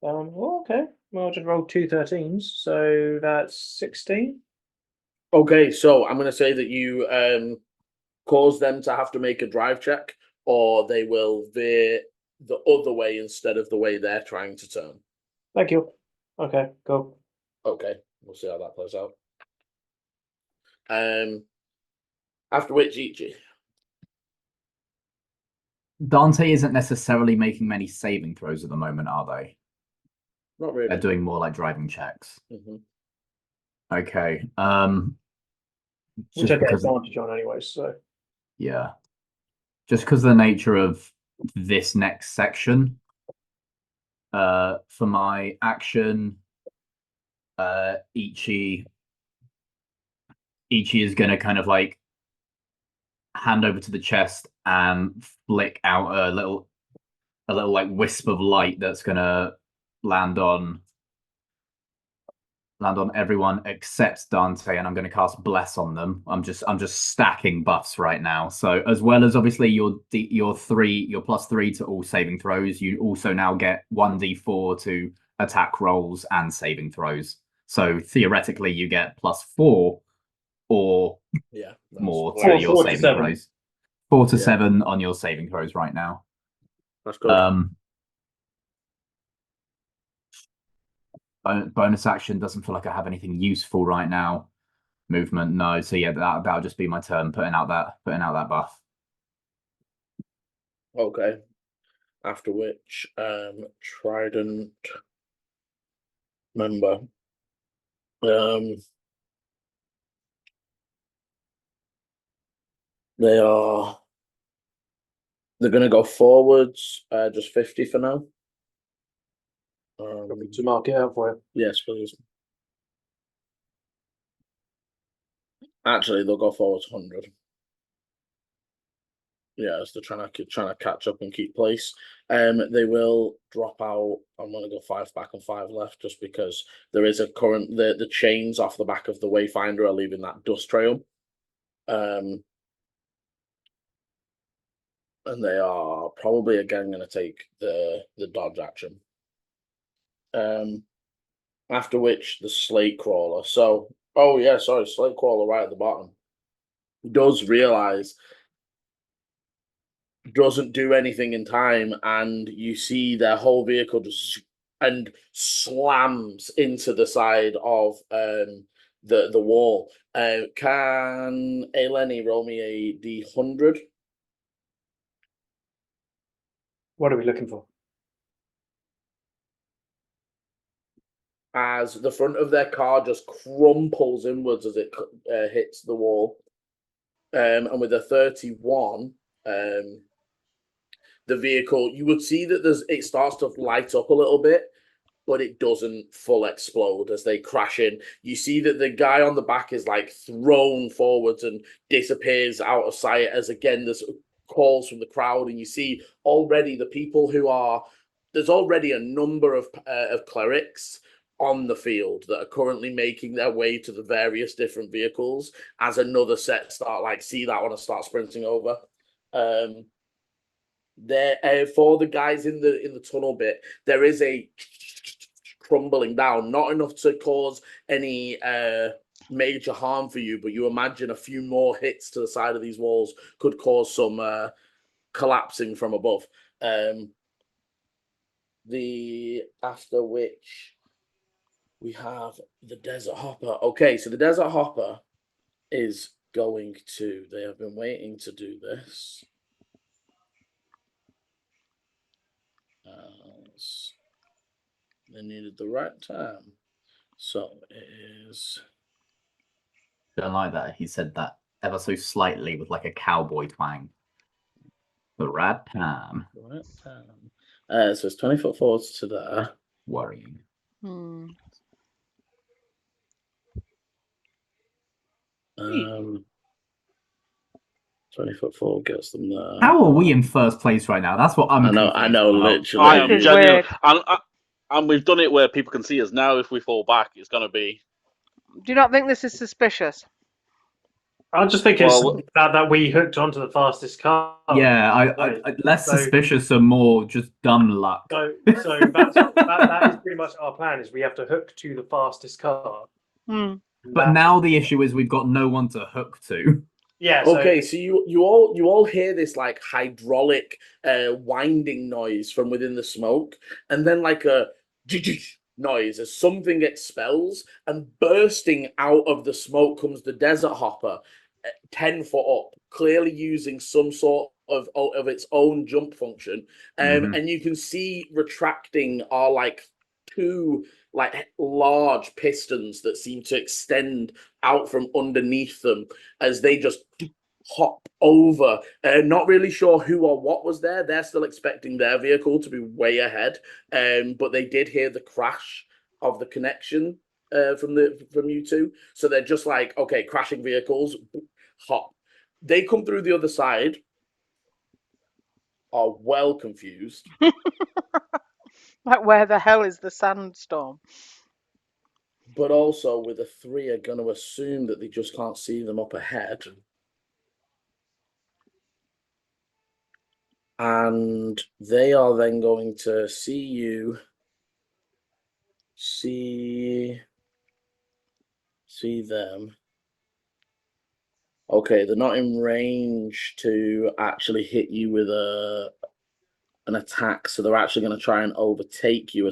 Well, okay. Well, I just rolled 2 13s, so that's 16. Okay, so I'm going to say that you cause them to have to make a drive check, or they will veer the other way instead of the way they're trying to turn. Thank you. Okay, cool. Okay, we'll see how that plays out. After which, Ichi. Dante isn't necessarily making many saving throws at the moment, are they? Not really. They're doing more like driving checks. Mhm. Okay. Which Just I get because, advantage on anyway, so. yeah. Just because of the nature of this next section, for my action, Ichi is going to kind of like hand over to the chest and flick out a little like wisp of light that's going to land on everyone except Dante, and I'm going to cast Bless on them. I'm just stacking buffs right now. So as well as obviously your +3 to all saving throws, you also now get 1d4 to attack rolls and saving throws. So theoretically, you get +4 or more to your saving throws. 4 to 7 on your saving throws right now. That's good. Bonus action doesn't feel like I have anything useful right now. Movement, no. So yeah, that'll just be my turn putting out that buff. Okay. After which, Trident member. They're going to go forwards, just 50 for now. To mark it out for you. Yes, please. Actually, they'll go forwards 100. Yeah, as they're trying to catch up and keep place. They will drop out. I'm going to go 5 back and 5 left, just because there is a current. The chains off the back of the Wayfinder are leaving that dust trail. And they are probably again going to take the dodge action. After which the slate crawler. So, oh yeah, sorry, slate crawler right at the bottom does realize doesn't do anything in time, and you see their whole vehicle just and slams into the side of the wall. Can Eleni roll me a D100? What are we looking for? As the front of their car just crumples inwards as it hits the wall. And with a 31, the vehicle, you would see that it starts to light up a little bit, but it doesn't full explode as they crash in. You see that the guy on the back is like thrown forwards and disappears out of sight as again there's calls from the crowd, and you see already the people who are there's already a number of clerics on the field that are currently making their way to the various different vehicles as another set start like see that one and start sprinting over. There for the guys in the tunnel bit, there is a crumbling down, not enough to cause any major harm for you, but you imagine a few more hits to the side of these walls could cause some collapsing from above. The after which we have the Desert Hopper. Okay, so the Desert Hopper is going to. They have been waiting to do this. They needed the right time. So it is. Don't like that. He said that ever so slightly with like a cowboy twang. The right time. The right time. So it's 20 foot forwards to there. Worrying. 20 foot forward gets them there. How are we in first place right now? That's what I'm. I know, about. literally. I am This is genuine, weird. and we've done it where people can see us now. If we fall back, it's going to be. Do you not think this is suspicious? I just think Well- it's that we hooked onto the fastest car. Yeah, I less suspicious and more just dumb luck. So that is pretty much our plan. Is we have to hook to the fastest car. But now the issue is we've got no one to hook to. Yeah. Okay, so you all hear this like hydraulic winding noise from within the smoke, and then like a noise as something expels, and bursting out of the smoke comes the Desert Hopper, 10 foot up, clearly using some sort of its own jump function, and you can see retracting are like two like large pistons that seem to extend out from underneath them as they just hop over. Not really sure who or what was there. They're still expecting their vehicle to be way ahead, but they did hear the crash of the connection from you two. So they're just like, okay, crashing vehicles, hop. They come through the other side, are well confused. Like, where the hell is the sandstorm? But also with a 3 are going to assume that they just can't see them up ahead. And they are then going to see them. Okay, they're not in range to actually hit you with an attack, so they're actually going to try and overtake you,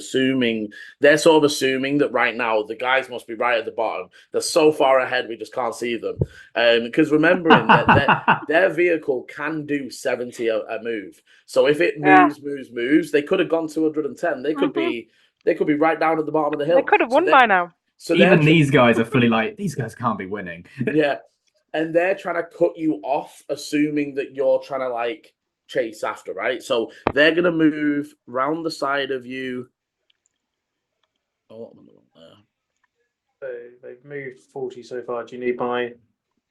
they're sort of assuming that right now the guys must be right at the bottom. They're so far ahead we just can't see them, because remembering that their vehicle can do 70 a move, so if it moves, they could have gone 210. They could be right down at the bottom of the hill. They could have won by now. So even these guys are fully like, these guys can't be winning. Yeah, and they're trying to cut you off, assuming that you're trying to like chase after, right? So they're going to move round the side of you. Oh, I'm on the wrong there. So they've moved 40 so far. Do you need my?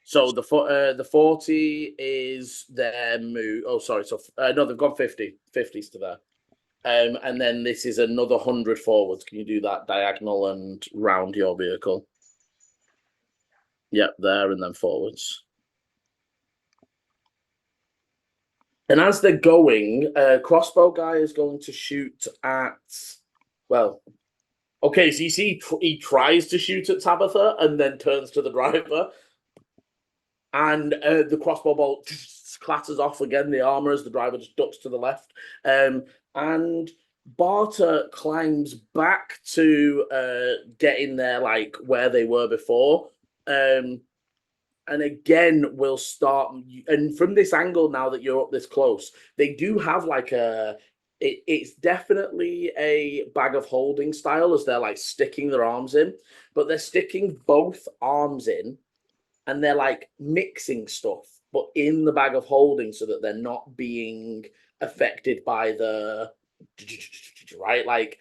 So the 40 is their move. Oh, sorry. So no, they've gone 50. 50s to there. And then this is another 100 forwards. Can you do that diagonal and round your vehicle? Yep, there and then forwards. And as they're going, crossbow guy is going to shoot at, well, okay, so you see he tries to shoot at Tabitha and then turns to the driver. And the crossbow bolt clatters off again, the armor, as the driver just ducks to the left. And Barter climbs back to get in there like where they were before. And again, we'll start. And from this angle, now that you're up this close, they do have like it's definitely a bag of holding style as they're like sticking their arms in, but they're sticking both arms in and they're like mixing stuff, but in the bag of holding so that they're not being affected by the right? Like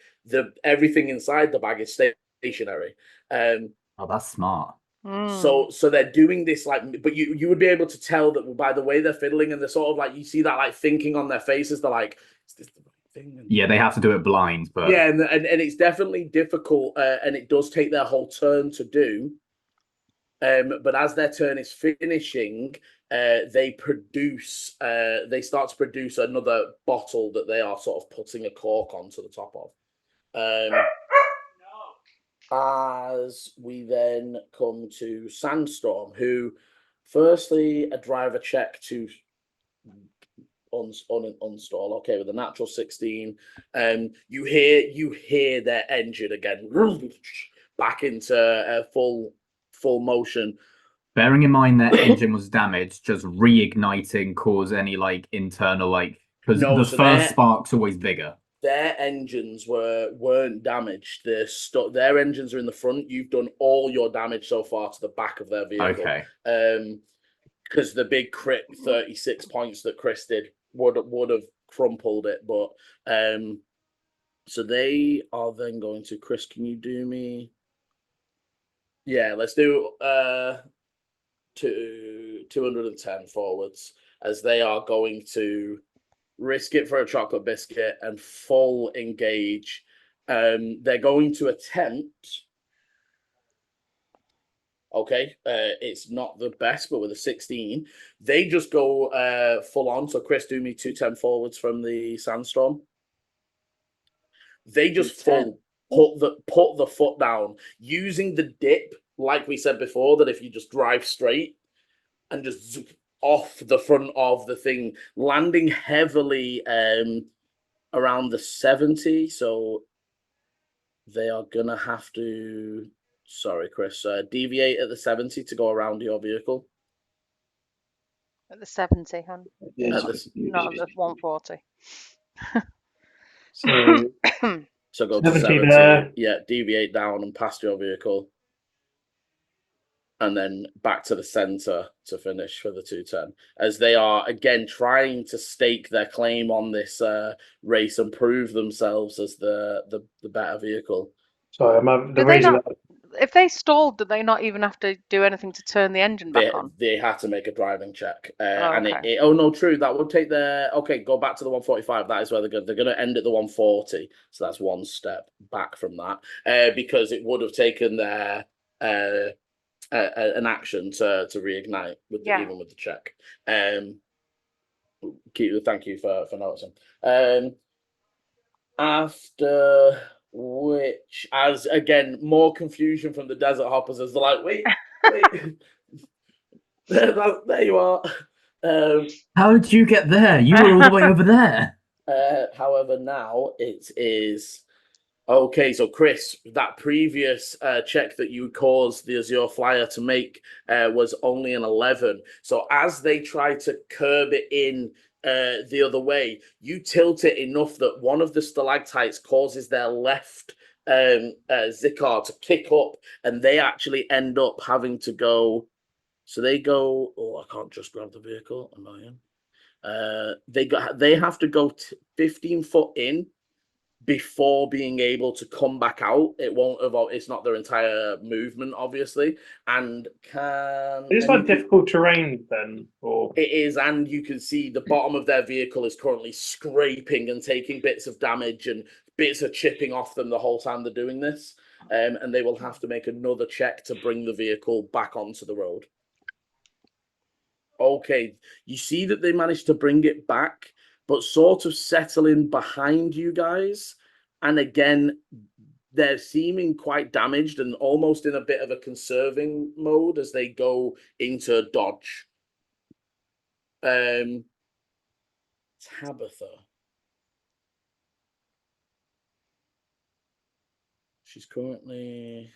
everything inside the bag is stationary. Oh, that's smart. So they're doing this like, but you would be able to tell that by the way they're fiddling, and they're sort of like, you see that like thinking on their faces. They're like, is this the right thing? And, Yeah, they have to do it blind, but yeah, and it's definitely difficult, and it does take their whole turn to do. But as their turn is finishing, they start to produce another bottle that they are sort of putting a cork onto the top of. As we then come to Sandstorm, who firstly a driver check to uninstall. Okay, with a natural 16. You hear their engine again back into full motion. bearing in mind their engine was damaged, just reigniting cause any like internal like because No, the so first spark's always bigger. Their engines weren't damaged. Their engines are in the front. You've done all your damage so far to the back of their vehicle. Okay. Because the big crit 36 points that Chris did would have crumpled it, but so they are then going to Chris. Can you do me? Yeah, let's do 210 forwards, as they are going to risk it for a chocolate biscuit and full engage. They're going to attempt. Okay, it's not the best, but with a 16, they just go full on. So Chris, do me 210 forwards from the Sandstorm. They just full put the foot down using the dip, like we said before, that if you just drive straight and just zoop off the front of the thing, landing heavily around the 70. So they are gonna have to, sorry Chris, deviate at the 70 to go around your vehicle. At the 70, hon. Yeah. Not at the 140. So go to 70 there. Yeah, deviate down and past your vehicle, and then back to the center to finish for the 210, as they are again trying to stake their claim on this race and prove themselves as the better vehicle. Sorry, the reason If they stalled, did they not even have to do anything to turn the engine back on? They had to make a driving check, Oh, and okay. oh no, true, that would take their, okay, go back to the 145. That is where they're going to end at the 140, so that's one step back from that, because it would have taken their an action to reignite with even with the check. Thank you for noticing. After which, as again, more confusion from the desert hoppers, as they're like, wait, there you are. How did you get there? You were all the way over there. However, now it is okay. So, Chris, that previous check that you caused the Azure Flyer to make was only an 11. So, as they try to curb it in the other way, you tilt it enough that one of the stalactites causes their left Zikar to kick up, and they actually end up having to go. So they go. Oh, I can't just grab the vehicle. Annoying. They have to go 15 foot in before being able to come back out. It won't have. It's not their entire movement, obviously, and it's like difficult terrain then, or it is, and you can see the bottom of their vehicle is currently scraping and taking bits of damage, and bits are chipping off them the whole time they're doing this. And they will have to make another check to bring the vehicle back onto the road. Okay, you see that they managed to bring it back, but sort of settling behind you guys. And again, they're seeming quite damaged and almost in a bit of a conserving mode as they go into dodge. Tabitha. She's currently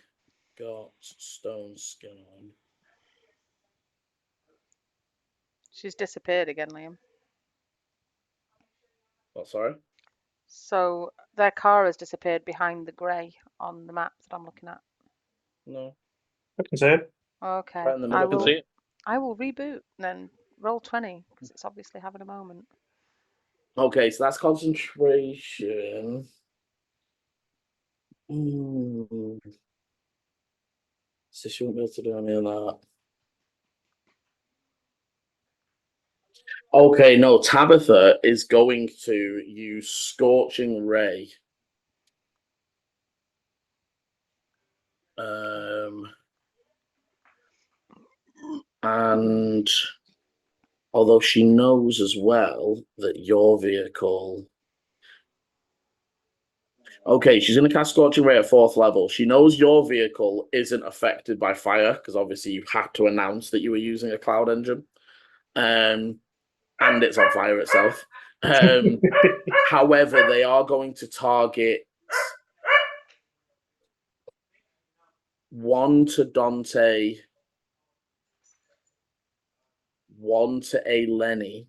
got stone skin on. She's disappeared again, Liam. Oh, sorry? So their car has disappeared behind the grey on the map that I'm looking at. No. I can see it. Okay. Right in the I middle. will reboot and then roll 20 because it's obviously having a moment. Okay, so that's concentration. So she won't be able to do any of that. Okay, no, Tabitha is going to use Scorching Ray. And although she knows as well that your vehicle. Okay, she's going to cast Scorching Ray at 4th level. She knows your vehicle isn't affected by fire because obviously you had to announce that you were using a cloud engine. And it's on fire itself. However, they are going to target 1 to Dante, 1 to Eleni,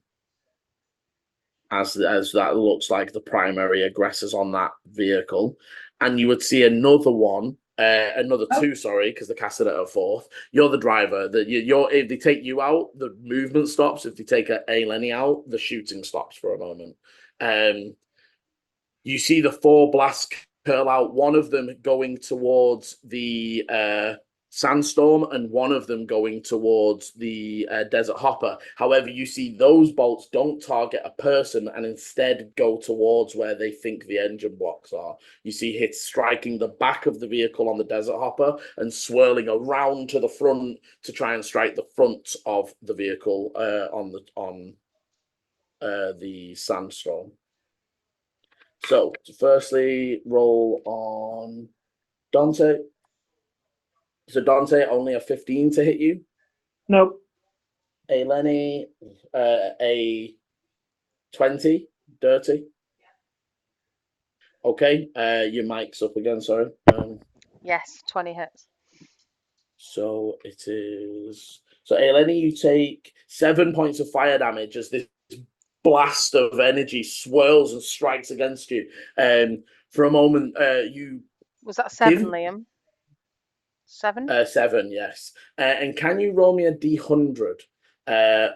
as that looks like the primary aggressors on that vehicle. And you would see another one, another 2, sorry, because they cast it at a 4th. You're the driver. If they take you out, the movement stops. If they take Eleni out, the shooting stops for a moment. You see the 4 blasts curl out, one of them going towards the Sandstorm and one of them going towards the Desert Hopper. However, you see those bolts don't target a person and instead go towards where they think the engine blocks are. You see hits striking the back of the vehicle on the Desert Hopper and swirling around to the front to try and strike the front of the vehicle on the Sandstorm. So, firstly, roll on Dante. So, Dante, only a 15 to hit you. Nope. Eleni, a 20, dirty. Okay, your mic's up again, sorry. Yes, 20 hits. So, it is... So, Eleni, you take 7 points of fire damage as this blast of energy swirls and strikes against you. For a moment, you... Was that 7, Liam? 7? 7, yes. And can you roll me a D100?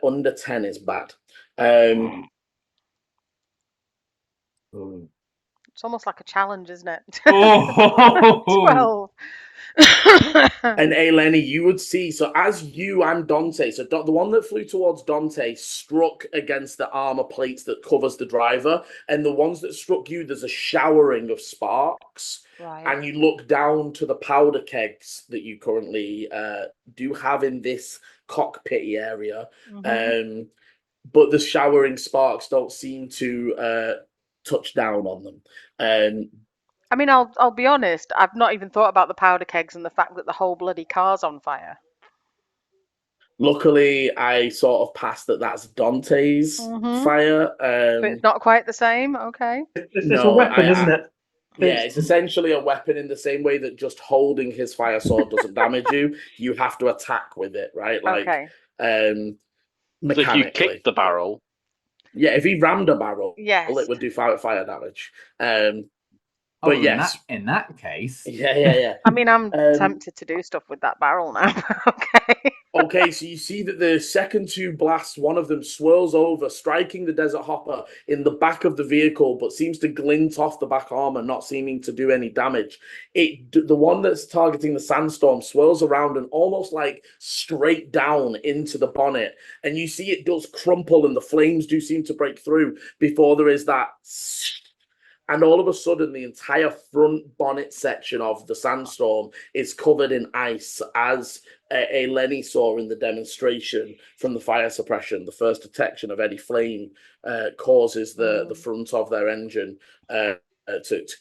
Under 10 is bad. It's almost like a challenge, isn't it? Oh, 12. And Eleni, you would see, so as you and Dante, so the one that flew towards Dante struck against the armor plates that covers the driver, and the ones that struck you, there's a showering of sparks. Right. And you look down to the powder kegs that you currently do have in this cockpitty area. Mhm. But the showering sparks don't seem to touch down on them. I mean, I'll be honest. I've not even thought about the powder kegs and the fact that the whole bloody car's on fire. Luckily, I sort of passed that's Dante's fire. But it's not quite the same. Okay. It's a weapon, isn't it? Yeah, it's essentially a weapon in the same way that just holding his fire sword doesn't damage you. You have to attack with it, right? Like, Okay. mechanically. So if you kick the barrel, yeah, if he rammed a barrel, Yes. it would do fire damage. but yes, in that case, yeah. I mean, I'm tempted to do stuff with that barrel now. Okay. Okay, so you see that the second 2 blasts, one of them swirls over, striking the Desert Hopper in the back of the vehicle, but seems to glint off the back armor, not seeming to do any damage. The one that's targeting the Sandstorm swirls around and almost like straight down into the bonnet, and you see it does crumple, and the flames do seem to break through before there is that. And all of a sudden, the entire front bonnet section of the Sandstorm is covered in ice, as Eleni saw in the demonstration from the fire suppression. The first detection of any flame causes the front of their engine to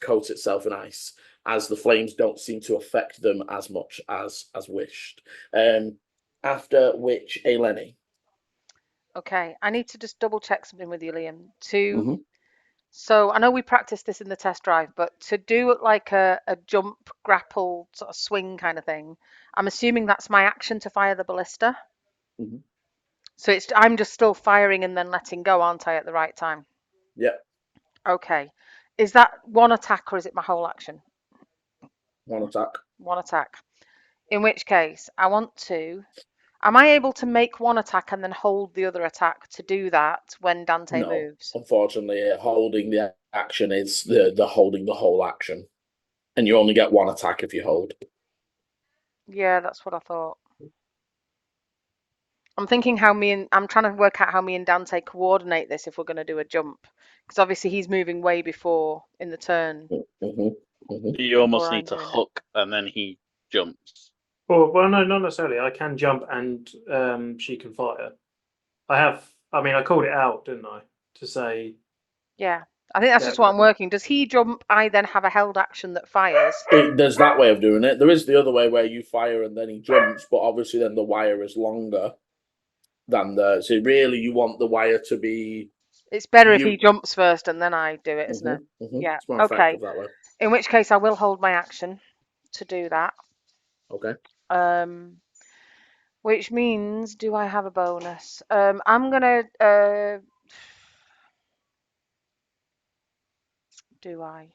coat itself in ice, as the flames don't seem to affect them as much as wished. After which, Eleni. Okay. I need to just double check something with you, Liam. So I know we practiced this in the test drive, but to do like a jump, grapple, sort of swing kind of thing, I'm assuming that's my action to fire the ballista. So I'm just still firing and then letting go, aren't I, at the right time? Yeah. Okay. Is that one attack or is it my whole action? One attack. One attack. In which case, I want to. Am I able to make one attack and then hold the other attack to do that when Dante No, moves? unfortunately, holding the action is the holding the whole action, and you only get one attack if you hold. Yeah, that's what I thought. I'm thinking I'm trying to work out how me and Dante coordinate this if we're going to do a jump, because obviously he's moving way before in the turn. You almost Before I'm need to doing it. hook and then he jumps. Well, no, not necessarily. I can jump and she can fire. I mean, I called it out, didn't I? To say, Yeah, I think that's Yeah, just what I'm working. Does he jump? I then have a held action that fires. There's that way of doing it. There is the other way where you fire and then he jumps, but obviously then the wire is longer than the. So really, you want the wire to be. It's better if You. he jumps first and then I do it, isn't it? Yeah. It's more Okay. effective that way. In which case, I will hold my action to do that. Okay. Which means, do I have a bonus? I'm gonna. Do I?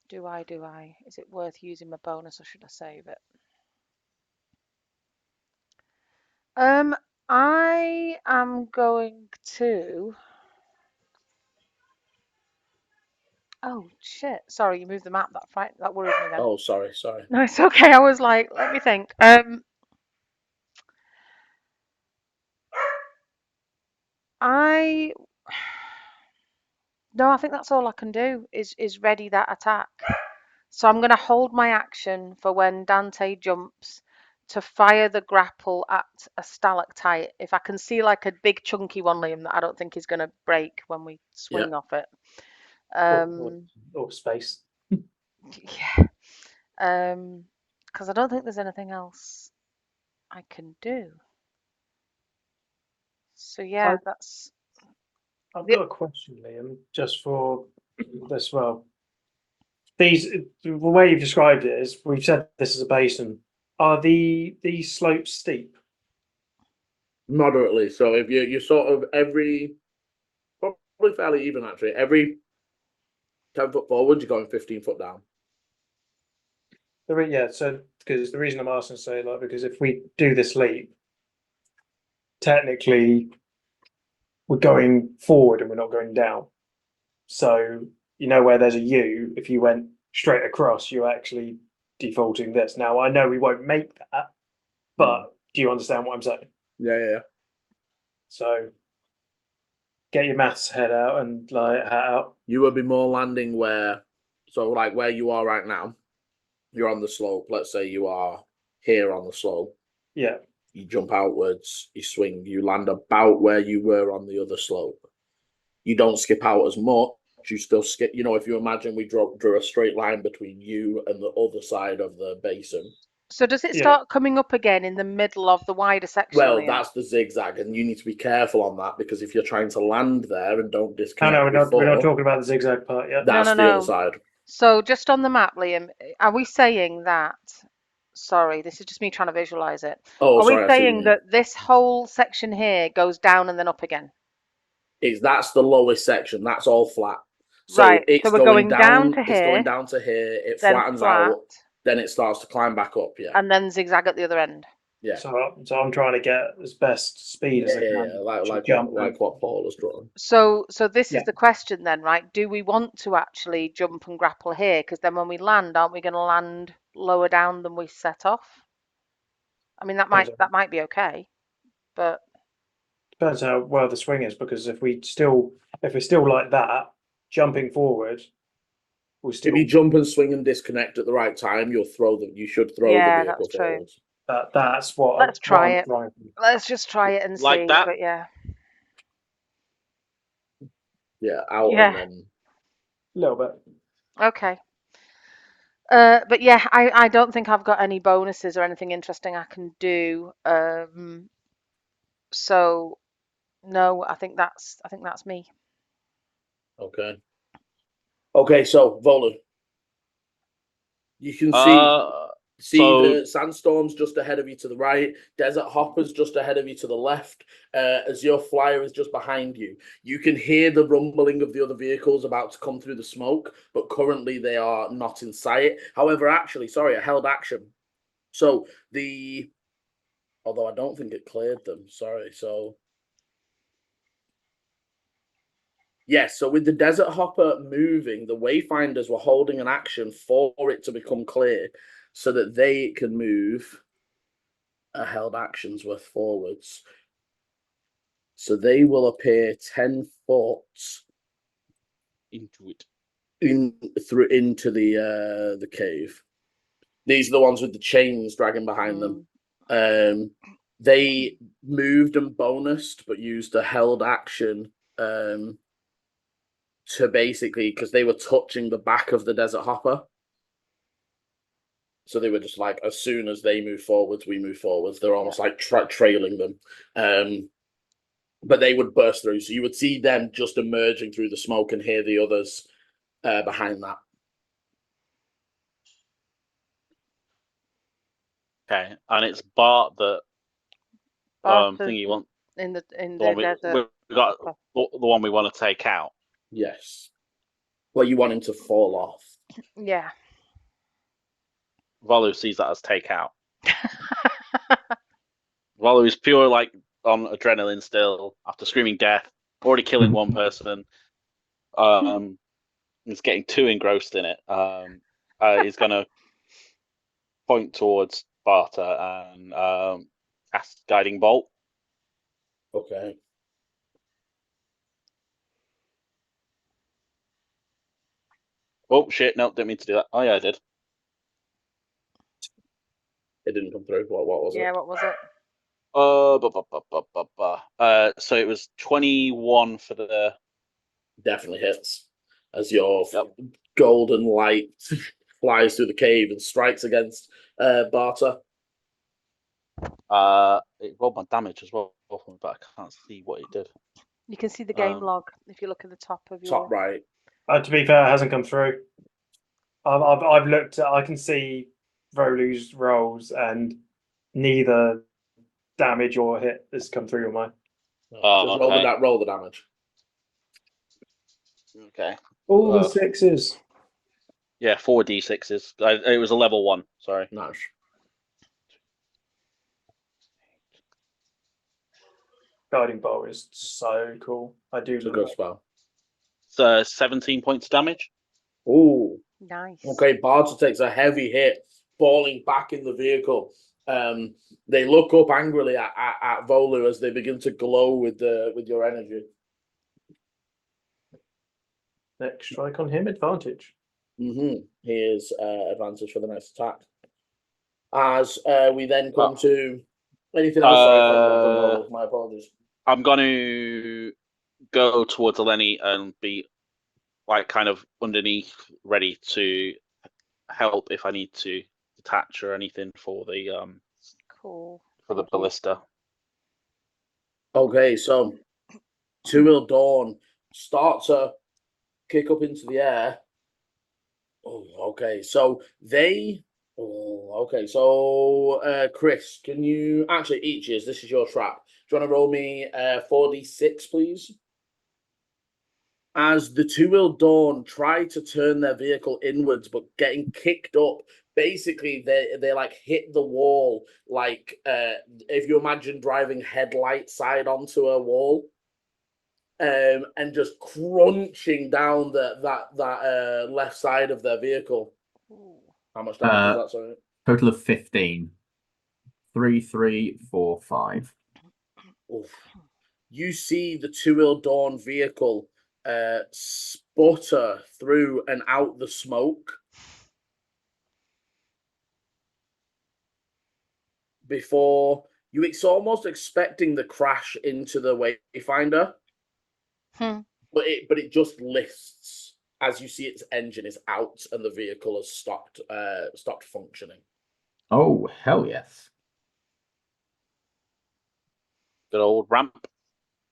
Do I? Is it worth using my bonus or should I save it? I am going to. Oh shit! Sorry, you moved the map. That worried me then. Oh, sorry. No, it's okay. I was like, let me think. I No, I think that's all I can do is ready that attack. So I'm going to hold my action for when Dante jumps to fire the grapple at a stalactite. If I can see like a big chunky one, Liam, that I don't think is going to break when we swing off it. or space. Yeah. Because I don't think there's anything else I can do. So yeah, that's. I've got a question, Liam, just for this. Well, the way you've described it is we've said this is a basin. Are these slopes steep? Moderately. So if you're sort of probably fairly even actually. Every 10 foot forward, you're going 15 foot down. Yeah. So because the reason I'm asking, say, like, because if we do this leap, technically we're going forward and we're not going down. So where there's a U, if you went straight across, you're actually defaulting this. Now I know we won't make that, but do you understand what I'm saying? Yeah. So get your maths head out and like hat out. You would be more landing where you are right now. You're on the slope. Let's say you are here on the slope. Yeah. You jump outwards, you swing, you land about where you were on the other slope. You don't skip out as much. You still skip. If you imagine we drew a straight line between you and the other side of the basin. So does it start coming up again in the middle of the wider section? Well, Liam? that's the zigzag, and you need to be careful on that because if you're trying to land there and don't disconnect, No, we're not talking about the zigzag part yet. That's the other side. So just on the map, Liam, are we saying that? Sorry, this is just me trying to visualize it. Oh, are sorry, we saying that this whole section here goes down and then up again? That's the lowest section. That's all flat. So right. It's so we're going down to here. It's going down to here. It then flattens flat, out. Then it starts to climb back up. Yeah. And then zigzag at the other end. Yeah. So I'm trying to get as best speed as I can. Yeah, like what Paul has drawn. So this is the question then, right? Do we want to actually jump and grapple here? Because then when we land, aren't we going to land lower down than we set off? I mean, that might be okay, but depends how well the swing is. Because if we're still like that, jumping forward, we'll still. If you jump and swing and disconnect at the right time, you should throw the vehicle forward. That's what. Let's try it. Let's just try it and like see. That? But yeah. Yeah, out and then. A little bit. Okay. But yeah, I don't think I've got any bonuses or anything interesting I can do. So no, I think that's me. Okay, so Volan, you can see the sandstorms just ahead of you to the right, desert hoppers just ahead of you to the left. As your flyer is just behind you, you can hear the rumbling of the other vehicles about to come through the smoke, but currently they are not in sight. However, I held action. So the Although I don't think it cleared them. Sorry. So yes, so with the Desert Hopper moving, the Wayfinders were holding an action for it to become clear so that they can move a held action's worth forwards. So they will appear 10 foot Into it. into the cave. These are the ones with the chains dragging behind them. They moved and bonused, but used a held action to basically, because they were touching the back of the Desert Hopper. So they were just like, as soon as they move forwards, we move forwards. They're almost like trailing them. But they would burst through. So you would see them just emerging through the smoke and hear the others behind that. Okay, and it's Bart that thing you want. in the desert. We got the one we want to take out. Yes. Well, you want him to fall off. Yeah. Volu sees that as take out. Volu is pure like on adrenaline still after screaming death, already killing one person. He's getting too engrossed in it. He's gonna point towards Barter and cast Guiding Bolt. Okay. Oh shit! No, didn't mean to do that. Oh yeah, I did. It didn't come through. What was it? Yeah, what was it? So it was 21 for the. Definitely hits as your golden light flies through the cave and strikes against Barter. It rolled my damage as well, but I can't see what it did. You can see the game log if you look at the top of your Top right. To be fair, it hasn't come through. I've looked. I can see Volu's rolls, and neither damage or hit has come through on mine. Just roll the damage. Okay. All the sixes. Yeah, 4d6s. It was a level 1. Sorry. Nice. Guiding Bolt is so cool. I do It's a love good it. spell. So 17 points of damage. Ooh. Nice. Okay, Barter takes a heavy hit, falling back in the vehicle. They look up angrily at Volu as they begin to glow with your energy. Next strike on him, advantage. Here's advantage for the next attack. As we then come to anything else. Sorry, my apologies. I'm going to go towards Eleni and be like kind of underneath, ready to help if I need to detach or anything for the cool for the ballista. Okay, so Two Will Dawn start to kick up into the air. Oh, okay. So they. Oh, okay. So, Chris, can you actually each is this is your trap? Do you want to roll me 4d6, please? As the Two Will Dawn try to turn their vehicle inwards, but getting kicked up. Basically, they like hit the wall, like if you imagine driving headlight side onto a wall. And just crunching down that left side of their vehicle. How much damage is that? Sorry. Total of 15. 3, 3, 4, 5. Oof. You see the Two Will Dawn vehicle sputter through and out the smoke before you. It's almost expecting the crash into the Wayfinder. But it just lists as you see its engine is out and the vehicle has stopped functioning. Oh, hell yes. Good old ramp.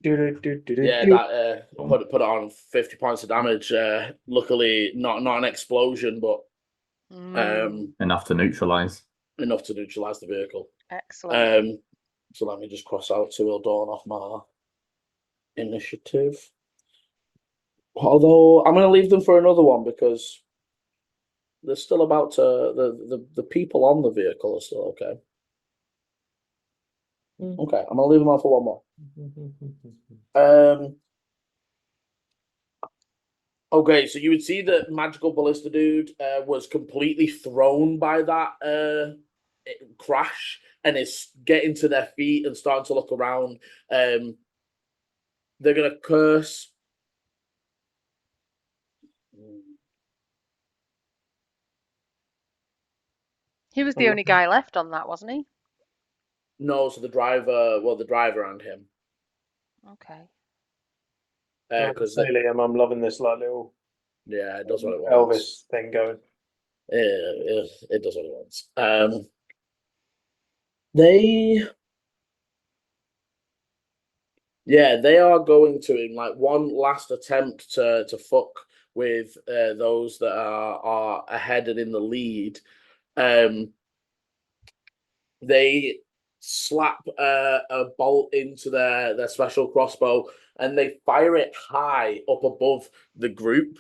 Yeah, that put it on 50 points of damage. Luckily, not an explosion, but enough to neutralize. Enough to neutralize the vehicle. Excellent. So let me just cross out Two Will Dawn off my initiative. Although I'm going to leave them for another one because they're still about to. The people on the vehicle are still okay. Okay, I'm gonna leave him on for one more. Okay, so you would see that Magical Ballista Dude was completely thrown by that crash and is getting to their feet and starting to look around. They're gonna curse. He was the only guy left on that, wasn't he? No, so the driver and him. Okay. Because Liam, I'm loving this like little yeah, it does what it wants. Elvis thing going. It does what it wants. They are going to, in like one last attempt to fuck with those that are ahead and in the lead. They slap a bolt into their special crossbow and they fire it high up above the group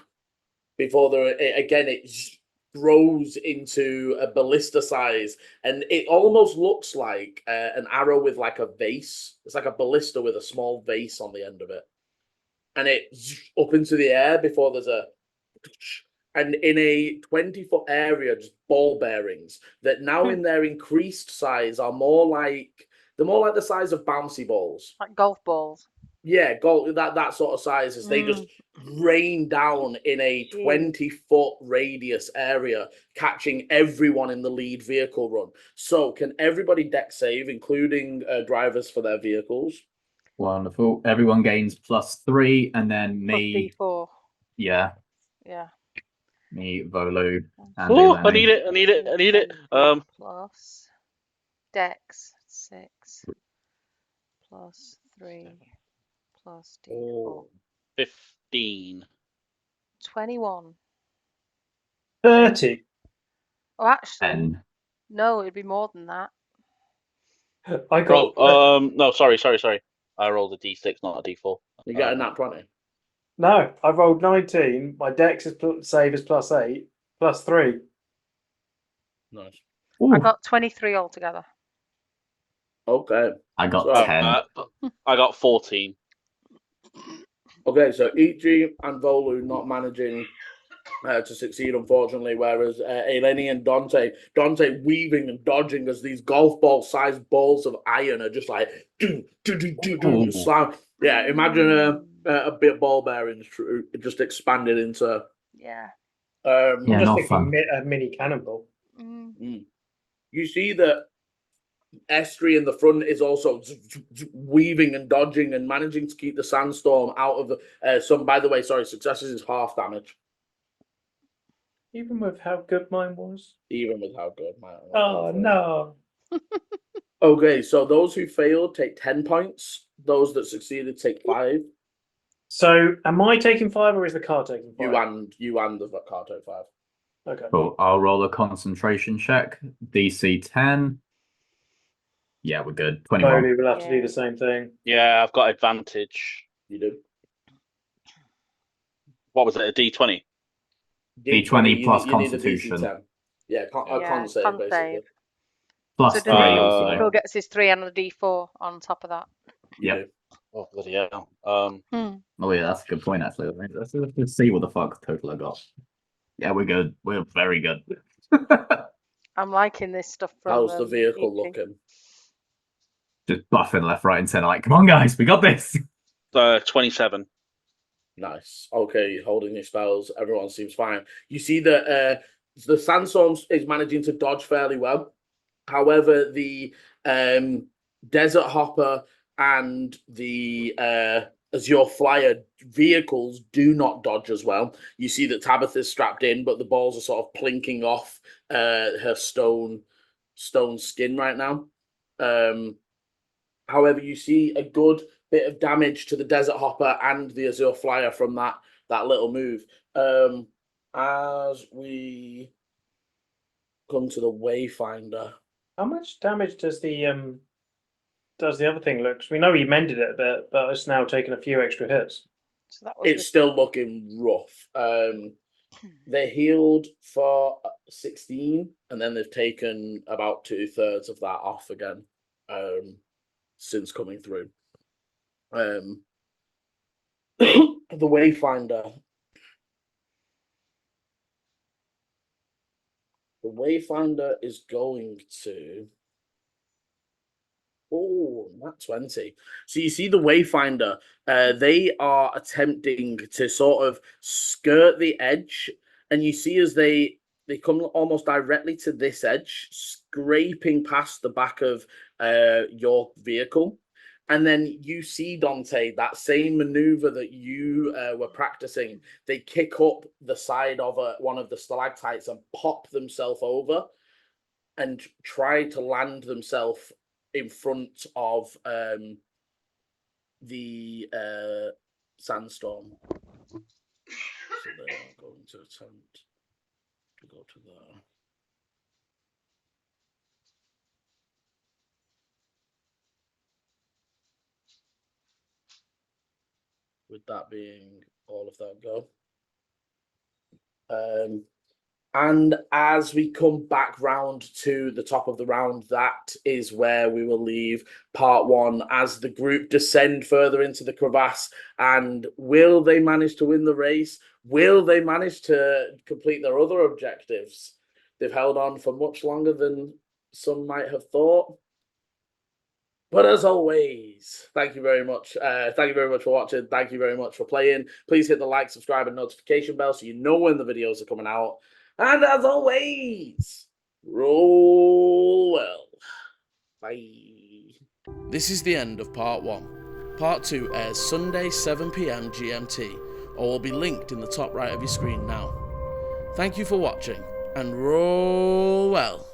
before it grows into a ballista size, and it almost looks like an arrow with like a vase. It's like a ballista with a small vase on the end of it, and it up into the air before there's a, and in a 20-foot area, just ball bearings that now in their increased size are more like the size of bouncy balls. Like golf balls. Yeah, that sort of size as they just rain down in a 20-foot radius area, catching everyone in the lead vehicle run. So can everybody deck save, including drivers for their vehicles? Wonderful. Everyone gains +3, and then me. +D4. Yeah. Yeah. Me, Volu, and Oh, I Eleni. need it. Plus Dex 6 plus 3 plus D4. 15. 21. 30. Oh, actually, 10. no, it'd be more than that. I got. No, sorry. I rolled a D6, not a D4. You get a nat 20. No, I rolled 19. My dex save is +8, +3. Nice. Ooh, I got 23 altogether. Okay. I got So- 10. I got 14. Okay, so Ichi and Volu not managing to succeed, unfortunately, whereas Eleni and Dante weaving and dodging as these golf ball sized balls of iron are just like slam. Yeah, imagine a bit ball bearings just expanded into. Yeah. Yeah, I'm just not thinking fun. a mini cannonball. You see that Estri in the front is also weaving and dodging and managing to keep the sandstorm out of the some. By the way, sorry, successes is half damage, Even with how good mine was. even with how good my. Oh no. Okay, so those who failed take 10 points. Those that succeeded take 5. So am I taking 5 or is the car taking 5? You and the car take 5. Okay. Cool. I'll roll a concentration check. DC 10. Yeah, we're good. 21. Slowly we'll have to do the same thing. Yeah, I've got advantage. You do. What was it? A D20? D20 plus you need a Constitution. DC 10. Yeah, con save, con basically. save. Plus So 3 does also. Phil gets his 3 and a D4 on top of that. You Yep. do. Oh, bloody hell. Oh yeah, that's a good point actually. Let's see what the fuck total I got. Yeah, we're good. We're very good. I'm liking this stuff from How's the vehicle Ichi. looking? Just buffing left, right, and center. Like, come on, guys, we got this. 27. Nice. Okay, holding your spells. Everyone seems fine. You see that the sandstorm is managing to dodge fairly well. However, the desert hopper and the Azure Flyer vehicles do not dodge as well. You see that Tabitha's strapped in, but the balls are sort of plinking off her stone skin right now. However, you see a good bit of damage to the desert hopper and the Azure Flyer from that little move. As we come to the Wayfinder. How much damage does the other thing look? 'Cause we know he mended it a bit, but it's now taken a few extra hits. So that was It's still looking rough. They healed for 16, and then they've taken about 2/3 of that off again. since coming through. The Wayfinder. The Wayfinder is going to... Oh, not 20. So you see the Wayfinder, they are attempting to sort of skirt the edge, and you see as they come almost directly to this edge, scraping past the back of your vehicle. And then you see, Dante, that same maneuver that you were practicing. They kick up the side of one of the stalactites and pop themselves over and try to land themselves in front of the sandstorm. So they are going to attempt to go to there. With that being all of that go. And as we come back round to the top of the round, that is where we will leave part one as the group descend further into the crevasse. And will they manage to win the race? Will they manage to complete their other objectives? They've held on for much longer than some might have thought. But as always, thank you very much. Thank you very much for watching. Thank you very much for playing. Please hit the like, subscribe, and notification bell so you know when the videos are coming out. And as always, roll well. Bye. This is the end of part one. Part two airs Sunday, 7 PM GMT, or will be linked in the top right of your screen now. Thank you for watching, and roll well.